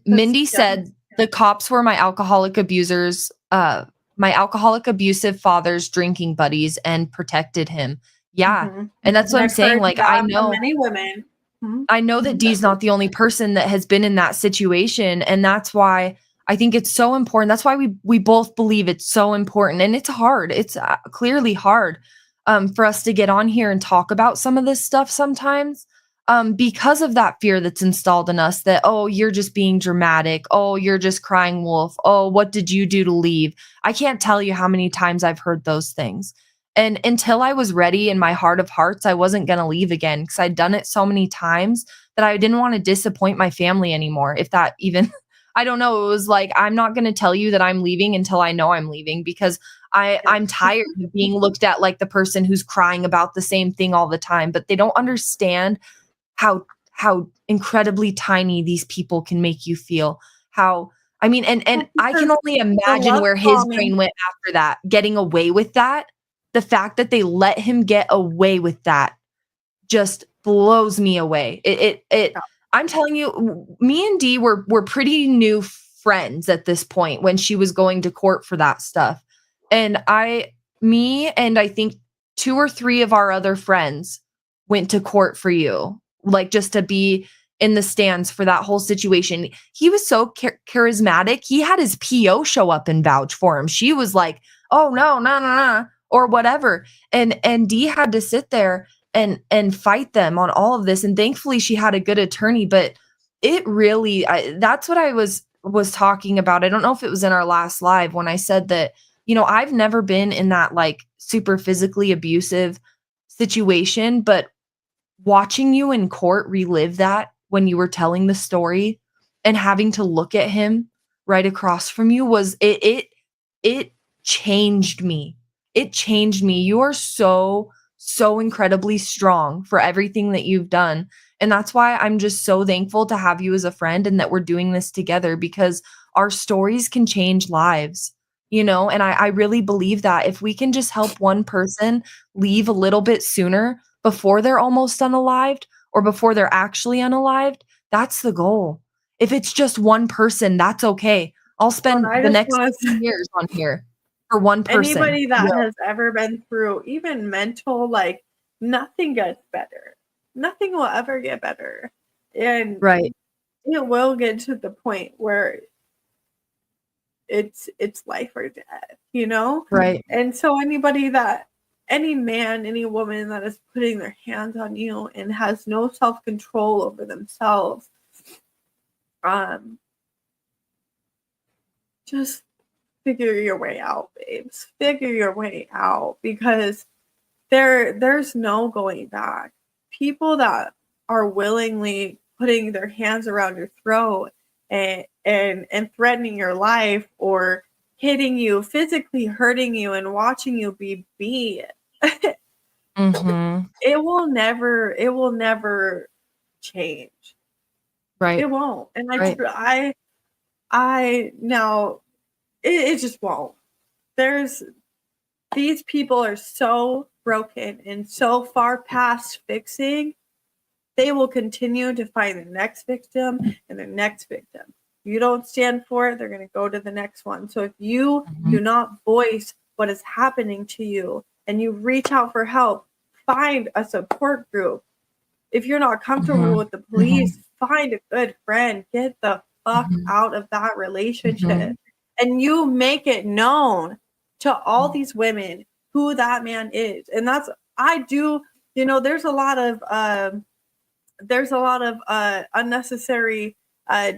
Mindy said the cops were my alcoholic abusers, my alcoholic abusive father's drinking buddies, and protected him. Yeah. Mm-hmm. And that's what I'm saying. Like, I know many women. Mm-hmm. I know that Dee's not the only person that has been in that situation. And that's why I think it's so important. That's why we both believe it's so important. And it's hard. It's clearly hard for us to get on here and talk about some of this stuff sometimes, because of that fear that's installed in us that, oh, you're just being dramatic. Oh, you're just crying wolf. Oh, what did you do to leave? I can't tell you how many times I've heard those things. And until I was ready in my heart of hearts, I wasn't going to leave again, because I'd done it so many times that I didn't want to disappoint my family anymore. If that even, I don't know. It was like, I'm not going to tell you that I'm leaving until I know I'm leaving, because I'm tired of being looked at like the person who's crying about the same thing all the time. But they don't understand how incredibly tiny these people can make you feel, how I mean, and I can Because only the imagine love where his bombing. brain went after that, getting away with that. The fact that they let him get away with that just blows me away. I'm telling you, me and Dee were pretty new friends at this point when she was going to court for that stuff. And me and I think 2 or 3 of our other friends went to court for you, like just to be in the stands for that whole situation. He was so charismatic. He had his PO show up and vouch for him. She was like, "Oh no, no, no, no," or whatever. And Dee had to sit there and fight them on all of this, and thankfully she had a good attorney. But it really, that's what I was talking about. I don't know if it was in our last live when I said that, I've never been in that like super physically abusive situation, but watching you in court relive that when you were telling the story and having to look at him right across from you was it changed me. It changed me. You are so incredibly strong for everything that you've done. And that's why I'm just so thankful to have you as a friend and that we're doing this together, because our stories can change lives, and I really believe that if we can just help one person leave a little bit sooner before they're almost unalived or before they're actually unalived, that's the goal. If it's just one person, that's okay. I'll Well, spend I the just next want 10 years on here for one person. anybody that has ever been through even mental, like, nothing gets better. Nothing will ever get better. And Right, it will get to the point where it's life or death. right. And so any man, any woman that is putting their hands on you and has no self-control over themselves, um, just figure your way out, babes. Figure your way out, because there's no going back. People that are willingly putting their hands around your throat and threatening your life, or hitting you, physically hurting you and watching you be beat, Mhm. it will never change. It Right, won't. And right. I now it just won't. There's These people are so broken and so far past fixing, they will continue to find the next victim and the next victim. You don't stand for it, they're going to go to the next one. So if you Mhm, do not voice what is happening to you and you reach out for help, find a support group. If you're not comfortable mhm, with the police, find a good friend. Get the fuck mhm, out of that relationship. mhm, And you make it known to all mhm, these women who that man is. And that's, I do, there's a lot of unnecessary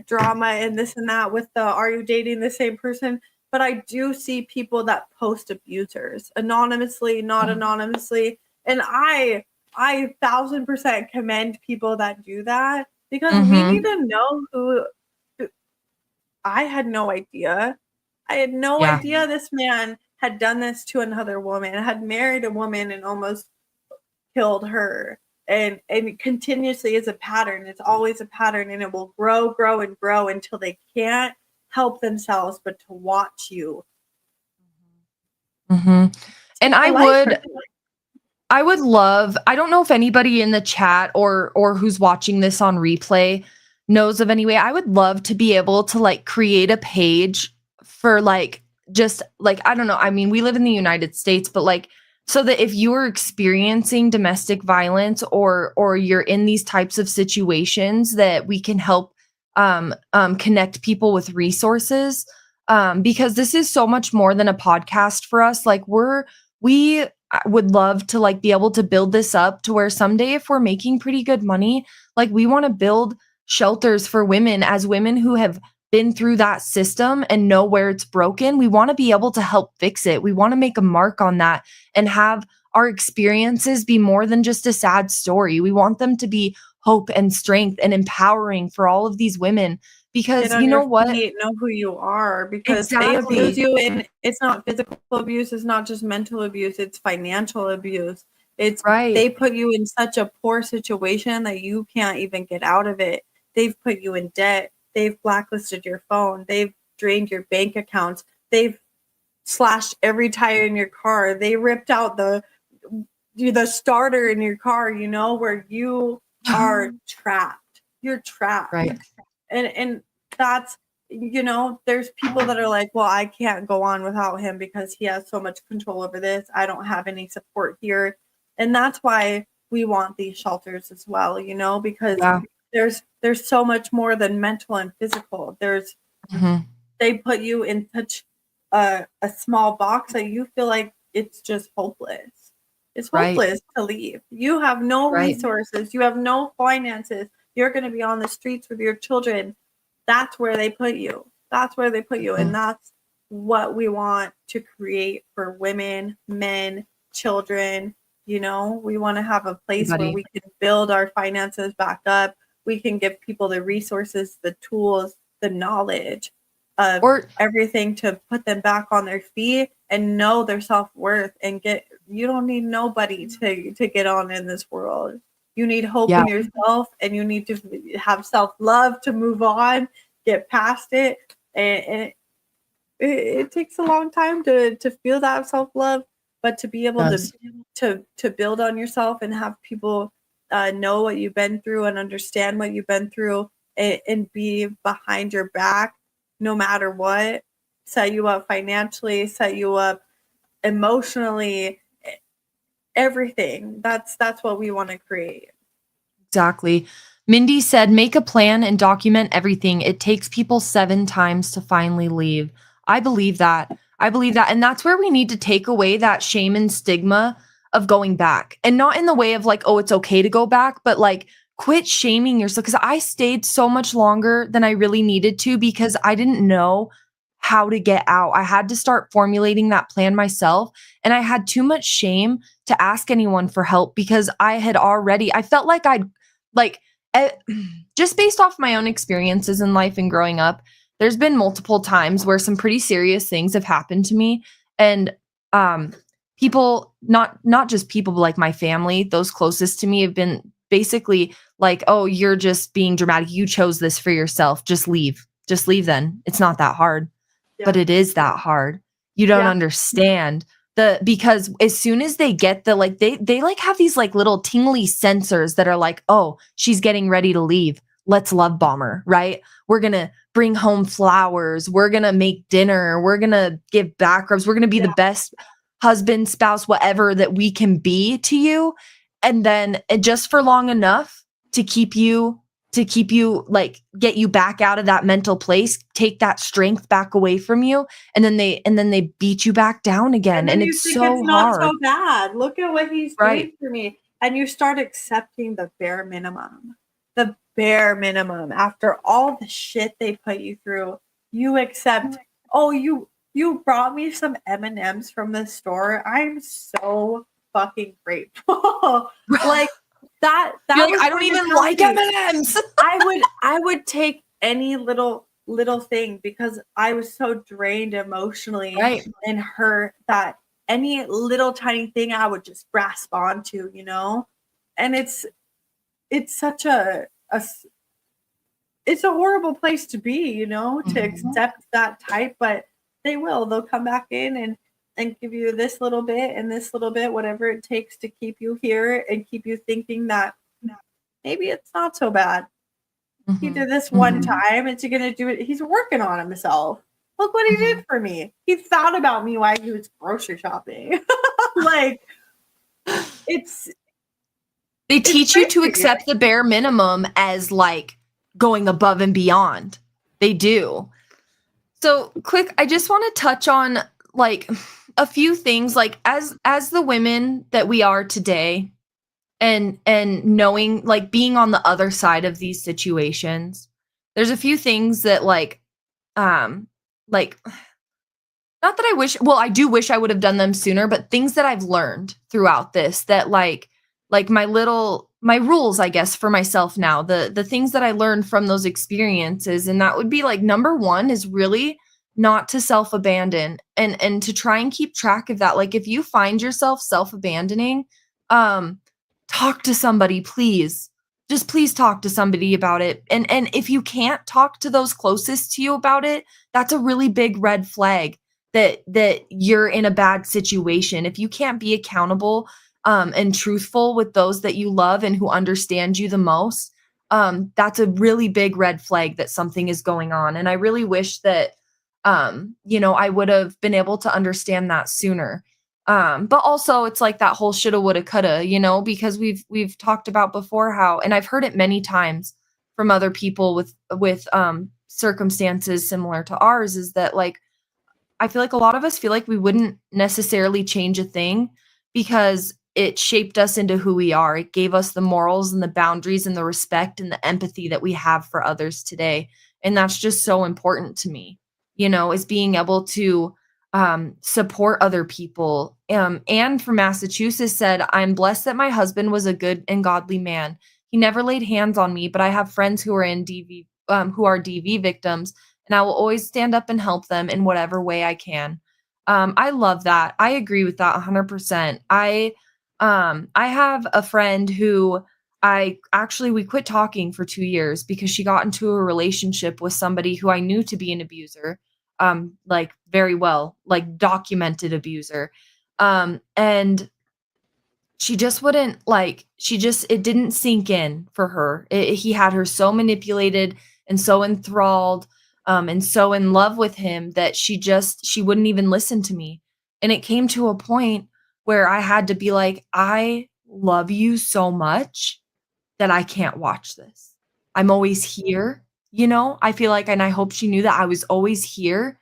drama and this and that with the are you dating the same person? But I do see people that post abusers anonymously, not mhm, anonymously. And I 1,000% commend people that do that, because we need mhm. to know who. I had no idea. I had no Yeah. idea this man had done this to another woman, had married a woman and almost killed her. And continuously is a pattern. It's always a pattern, and it will grow and grow until they can't help themselves but to watch you Mhm. And take a life from you. I would love, I don't know if anybody in the chat or who's watching this on replay knows of any way. I would love to be able to like create a page for like just like I don't know. I mean, we live in the United States, but like so that if you are experiencing domestic violence or you're in these types of situations that we can help connect people with resources, because this is so much more than a podcast for us. Like we I would love to like be able to build this up to where someday if we're making pretty good money, like we want to build shelters for women, as women who have been through that system and know where it's broken. We want to be able to help fix it. We want to make a mark on that and have our experiences be more than just a sad story. We want them to be hope and strength and empowering for all of these women, Get because on you know your what? feet, know who you are, because they abuse Exactly. you, and it's not physical abuse, it's not just mental abuse, it's financial abuse. It's Right. they put you in such a poor situation that you can't even get out of it. They've put you in debt. They've blacklisted your phone. They've drained your bank accounts. They've slashed every tire in your car. They ripped out the starter in your car, you know, where you are trapped. You're trapped. Right. And that's, you know, there's people that are like, well, I can't go on without him because he has so much control over this. I don't have any support here. And that's why we want these shelters as well, you know, because there's so much more than mental and physical. There's they put you in such a small box that you feel like it's just hopeless. It's hopeless to leave. You have no resources. You have no finances. You're going to be on the streets with your children. That's where they put you. That's where they put you. And that's what we want to create for women, men, children. You know, we want to have a place where we can build our finances back up. We can give people the resources, the tools, the knowledge of everything to put them back on their feet and know their self-worth and you don't need nobody to get on in this world. You need hope in yourself, and you need to have self-love to move on, get past it. And it takes a long time to feel that self-love, but to be able to build on yourself and have people know what you've been through and understand what you've been through and be behind your back no matter what, set you up financially, set you up emotionally, everything. That's what we want to create. Exactly. Mindy said, make a plan and document everything. It takes people 7 times to finally leave. I believe that. And that's where we need to take away that shame and stigma of going back, and not in the way of like, oh, it's okay to go back, but like quit shaming yourself. Cause I stayed so much longer than I really needed to because I didn't know how to get out. I had to start formulating that plan myself. And I had too much shame to ask anyone for help because I felt like just based off my own experiences in life and growing up, there's been multiple times where some pretty serious things have happened to me. And people, not just people, but like my family, those closest to me have been basically like, oh, you're just being dramatic. You chose this for yourself. Just leave then. It's not that hard. Yeah. But it is that hard. You don't understand because as soon as they get they like have these like little tingly sensors that are like, oh, she's getting ready to leave. Let's love bomb her, right? We're going to bring home flowers. We're going to make dinner. We're going to give back rubs. We're going to be the best husband, spouse, whatever that we can be to you. And then just for long enough to keep you like get you back out of that mental place, take that strength back away from you. And then they beat you back down again. And it's so it's not so bad. Look at what he's doing for me. And you start accepting the bare minimum. The bare minimum. After all the shit they put you through, you accept, oh, you brought me some M&Ms from the store. I'm so fucking grateful. Like that was I don't even like M&Ms. I would take any little thing because I was so drained emotionally and hurt that any little tiny thing I would just grasp onto, you know? And it's such it's a horrible place to be, you know, to accept that type, but they'll come back in and give you this little bit and this little bit, whatever it takes to keep you here and keep you thinking that maybe it's not so bad. He did this one time. It's going to do it. He's working on himself. Look what he did for me. He thought about me while he was grocery shopping. Like they teach you to accept the bare minimum as like going above and beyond. They do. So quick, I just want to touch on like a few things, like as the women that we are today and knowing, like being on the other side of these situations, there's a few things that like not that I do wish I would have done them sooner, but things that I've learned throughout this that like my rules, I guess, for myself now, the things that I learned from those experiences. And that would be like, number one is really not to self-abandon and to try and keep track of that. Like if you find yourself self-abandoning, talk to somebody, please. just please talk to somebody about it. And if you can't talk to those closest to you about it, that's a really big red flag that you're in a bad situation. If you can't be accountable and truthful with those that you love and who understand you the most, that's a really big red flag that something is going on. And I really wish that I would have been able to understand that sooner. But also it's like that whole shoulda, woulda, coulda, because we've talked about before how, and I've heard it many times from other people with circumstances similar to ours, is that like I feel like a lot of us feel like we wouldn't necessarily change a thing because it shaped us into who we are. It gave us the morals and the boundaries and the respect and the empathy that we have for others today. And that's just so important to me, is being able to support other people. Anne from Massachusetts said, I'm blessed that my husband was a good and godly man. He never laid hands on me, but I have friends who are in DV, who are DV victims, and I will always stand up and help them in whatever way I can. I love that. I agree with that 100%. I have a friend who we quit talking for 2 years because she got into a relationship with somebody who I knew to be an abuser, like very well, like documented abuser. And she just wouldn't like she just it didn't sink in for her. He had her so manipulated and so enthralled, and so in love with him that she wouldn't even listen to me. And it came to a point where I had to be like, I love you so much that I can't watch this. I'm always here, I feel like, and I hope she knew that I was always here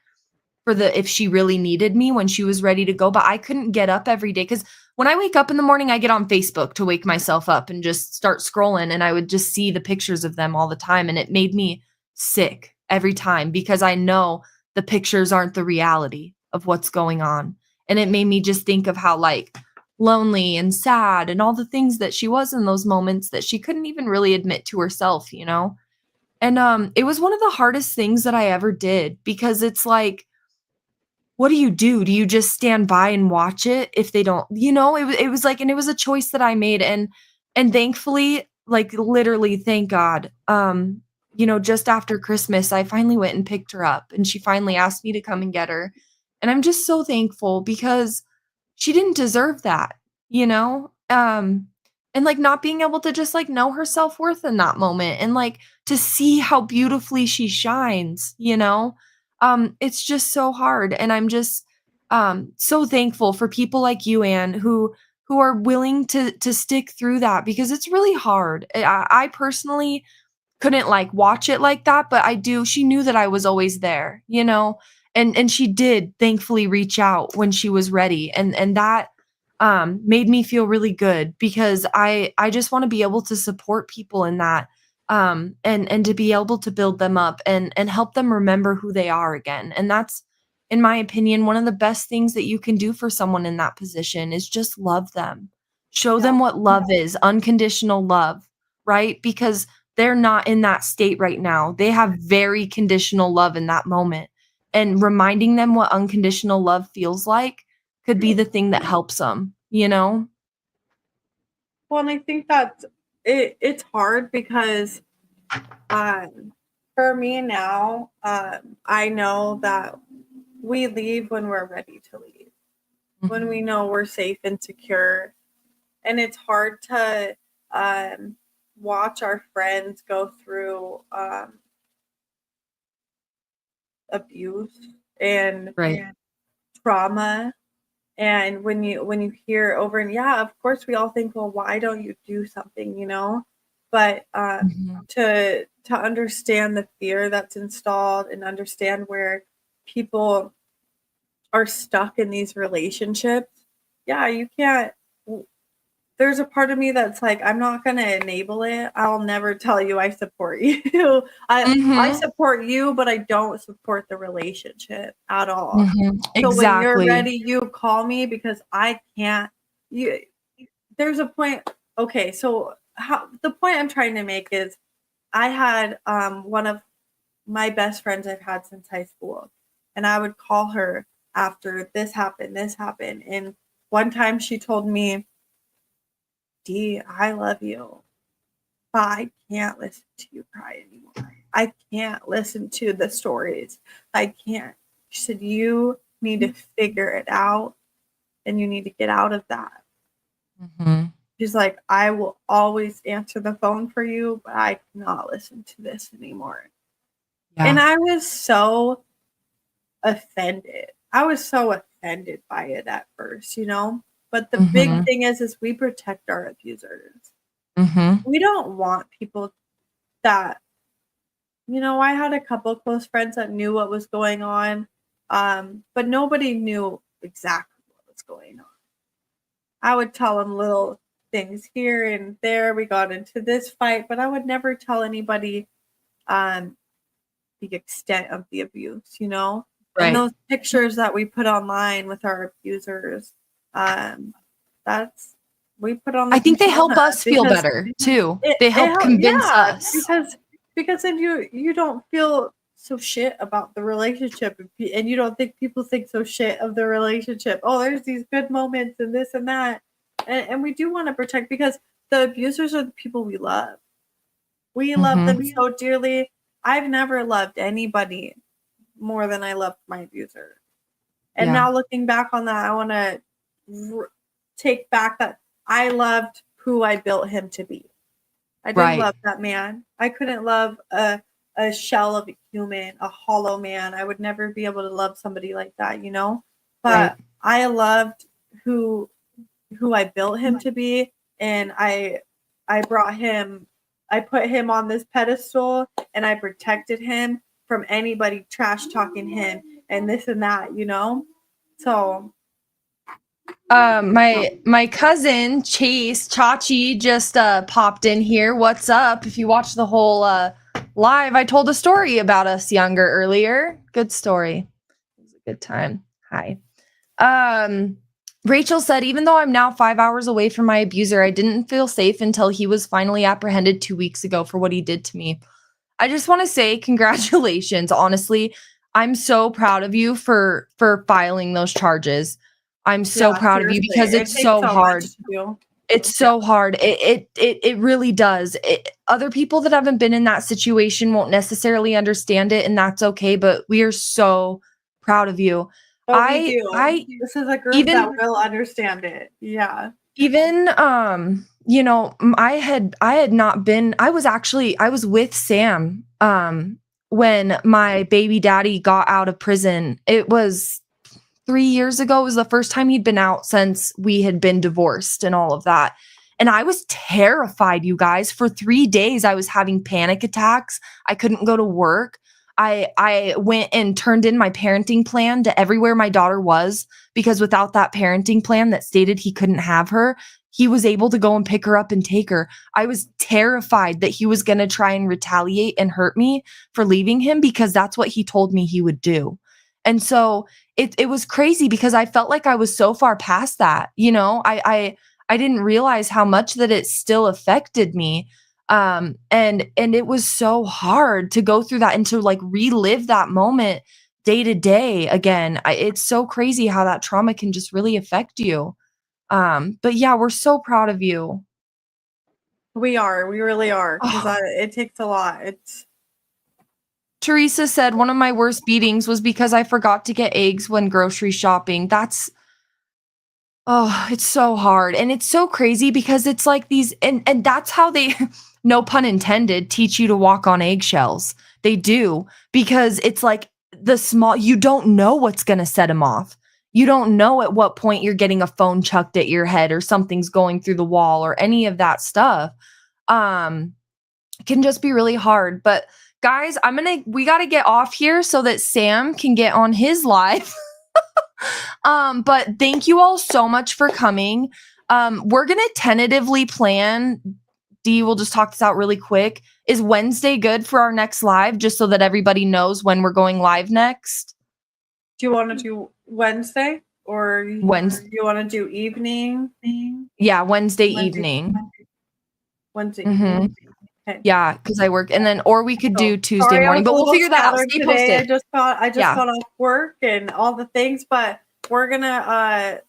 for if she really needed me when she was ready to go, but I couldn't get up every day because when I wake up in the morning, I get on Facebook to wake myself up and just start scrolling, and I would just see the pictures of them all the time, and it made me sick every time because I know the pictures aren't the reality of what's going on. And it made me just think of how like lonely and sad and all the things that she was in those moments that she couldn't even really admit to herself. And it was one of the hardest things that I ever did because it's like, what do you do? Do you just stand by and watch it if they don't, it was like, and it was a choice that I made. And thankfully, like literally, thank God, just after Christmas, I finally went and picked her up and she finally asked me to come and get her. And I'm just so thankful because she didn't deserve that, you know? And like not being able to just like know her self-worth in that moment and like to see how beautifully she shines. It's just so hard. And I'm just so thankful for people like you, Anne, who are willing to stick through that because it's really hard. I personally couldn't like watch it like that, but she knew that I was always there. And she did thankfully reach out when she was ready. And that made me feel really good because I just want to be able to support people in that, and to be able to build them up and help them remember who they are again. And that's, in my opinion, one of the best things that you can do for someone in that position is just love them. Show Yeah. them what love is, unconditional love, right? Because they're not in that state right now. They have very conditional love in that moment. And reminding them what unconditional love feels like could be the thing that helps them. Well, and I think that it's hard because for me now, I know that we leave when we're ready to leave, when we know we're safe and secure. And it's hard to watch our friends go through abuse and Right. trauma. And when you hear over, and yeah, of course we all think, well, why don't you do something? But Mhm. to understand the fear that's installed and understand where people are stuck in these relationships, yeah, you can't. There's a part of me that's like, I'm not going to enable it. I'll never tell you I support you. I Mhm. support you, but I don't support the relationship at all. Mhm. So when you're Exactly. ready, you call me because I can't. You There's a point. Okay, so the point I'm trying to make is I had one of my best friends I've had since high school, and I would call her after this happened, and one time she told me, "Dee, I love you, I can't listen to you cry anymore. I can't listen to the stories. I can't. She said, you need to figure it out and you need to get out of that. Mm-hmm. She's like, I will always answer the phone for you, but I cannot listen to this anymore. Yeah. And I was so offended. I was so offended by it at first, But the big thing is we protect our abusers. Mm-hmm. We don't want people that, I had a couple of close friends that knew what was going on, but nobody knew exactly what was going on. I would tell them little things here and there. We got into this fight, but I would never tell anybody the extent of the abuse, And Right. those pictures that we put online with our abusers, we put on the I think they help persona us feel because better too. They help convince us. because then you don't feel so shit about the relationship, and you don't think people think so shit of the relationship. Oh, there's these good moments and this and that, and we do want to protect because the abusers are the people we love. We love them so dearly. I've never loved anybody more than I loved my abuser. And now looking back on that, I want to take back that I loved who I built him to be. I didn't love that man. I couldn't love a shell of a human, a hollow man. I would never be able to love somebody like that, But I loved who I built him to be, and I put him on this pedestal, and I protected him from anybody trash talking him and this and that, So my cousin Chase Chachi just popped in here. What's up? If you watched the whole live, I told a story about us younger earlier. Good story. It was a good time. Hi. Rachel said, even though I'm now 5 hours away from my abuser, I didn't feel safe until he was finally apprehended 2 weeks ago for what he did to me. I just want to say congratulations. Honestly, I'm so proud of you for filing those charges. I'm so proud of you because it's so hard. It's so hard. It really does. Other people that haven't been in that situation won't necessarily understand it, and that's okay. But we are so proud of you. But we do. This is a group that will understand it. Yeah. Even I had not been. I was with Sam when my baby daddy got out of prison. It was 3 years ago. It was the first time he'd been out since we had been divorced and all of that. And I was terrified, you guys. For 3 days, I was having panic attacks. I couldn't go to work. I went and turned in my parenting plan to everywhere my daughter was, because without that parenting plan that stated he couldn't have her, he was able to go and pick her up and take her. I was terrified that he was going to try and retaliate and hurt me for leaving him, because that's what he told me he would do. And so it was crazy because I felt like I was so far past that. I didn't realize how much that it still affected me. And it was so hard to go through that and to like relive that moment day to day again. It's so crazy how that trauma can just really affect you. But yeah, we're so proud of you. We really are, because it takes a lot. Teresa said one of my worst beatings was because I forgot to get eggs when grocery shopping. It's so hard. And it's so crazy because it's like these, and that's how they, no pun intended, teach you to walk on eggshells. They do, because it's like you don't know what's going to set them off. You don't know at what point you're getting a phone chucked at your head or something's going through the wall or any of that stuff. It can just be really hard. But guys, we got to get off here so that Sam can get on his live. But thank you all so much for coming. We're going to tentatively plan. Dee, we'll just talk this out really quick. Is Wednesday good for our next live, just so that everybody knows when we're going live next? Do you want to do Wednesday, or Wednesday? You want to do evening? Yeah, Wednesday evening. Wednesday evening. Okay. Yeah, because I work, and then or we could do Tuesday morning, but we'll figure that out. Stay posted. I just got off work and all the things, but we're gonna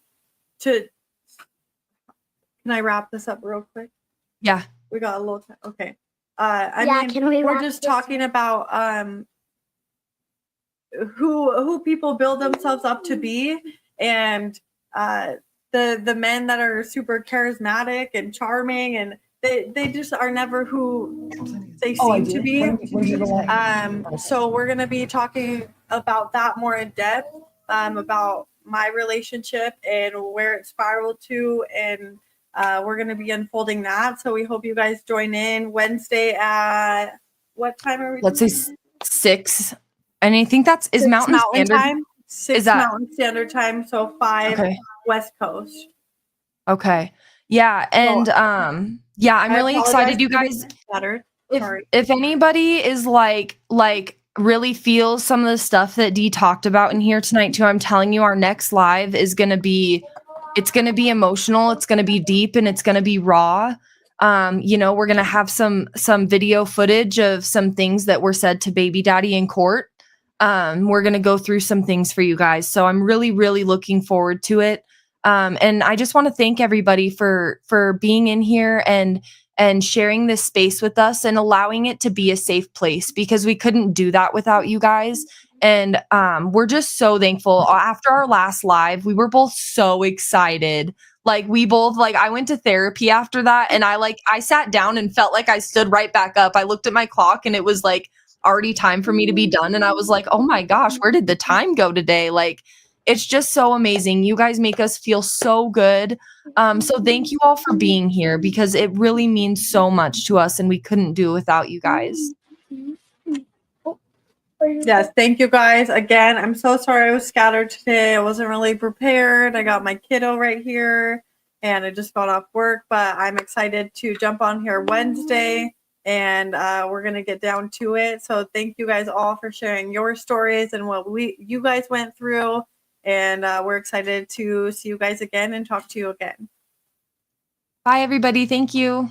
can I wrap this up real quick? Yeah. We got a little time. Okay. Can we we're wrap just this talking about who people build themselves up to be, and the men that are super charismatic and charming, and they just are never who they seem to be. So we're gonna be talking about that more in depth, about my relationship and where it spiraled to, and we're gonna be unfolding that. So we hope you guys join in Wednesday at what time are we? Let's say doing? 6. And I think that's is 6 Mountain Standard. time. 6 Is that Mountain Standard Time, so 5 okay? West Coast. Okay. Yeah, and yeah, I'm I really apologize excited, you for being guys. scattered. If Sorry. if anybody is like really feels some of the stuff that Dee talked about in here tonight too, I'm telling you, our next live is gonna be it's gonna be emotional, it's gonna be deep, and it's gonna be raw. You know, we're gonna have some video footage of some things that were said to baby daddy in court. We're gonna go through some things for you guys. So I'm really, really looking forward to it. And I just want to thank everybody for being in here and sharing this space with us and allowing it to be a safe place, because we couldn't do that without you guys. And we're just so thankful. After our last live, we were both so excited. Like we both I went to therapy after that, and I sat down and felt like I stood right back up. I looked at my clock and it was like already time for me to be done, and I was like, "Oh my gosh, where did the time go today?" Like it's just so amazing. You guys make us feel so good. So thank you all for being here, because it really means so much to us, and we couldn't do it without you guys. Yes, thank you guys again. I'm so sorry I was scattered today. I wasn't really prepared. I got my kiddo right here and I just got off work, but I'm excited to jump on here Wednesday, and we're going to get down to it. So thank you guys all for sharing your stories and what you guys went through, and we're excited to see you guys again and talk to you again. Bye everybody. Thank you.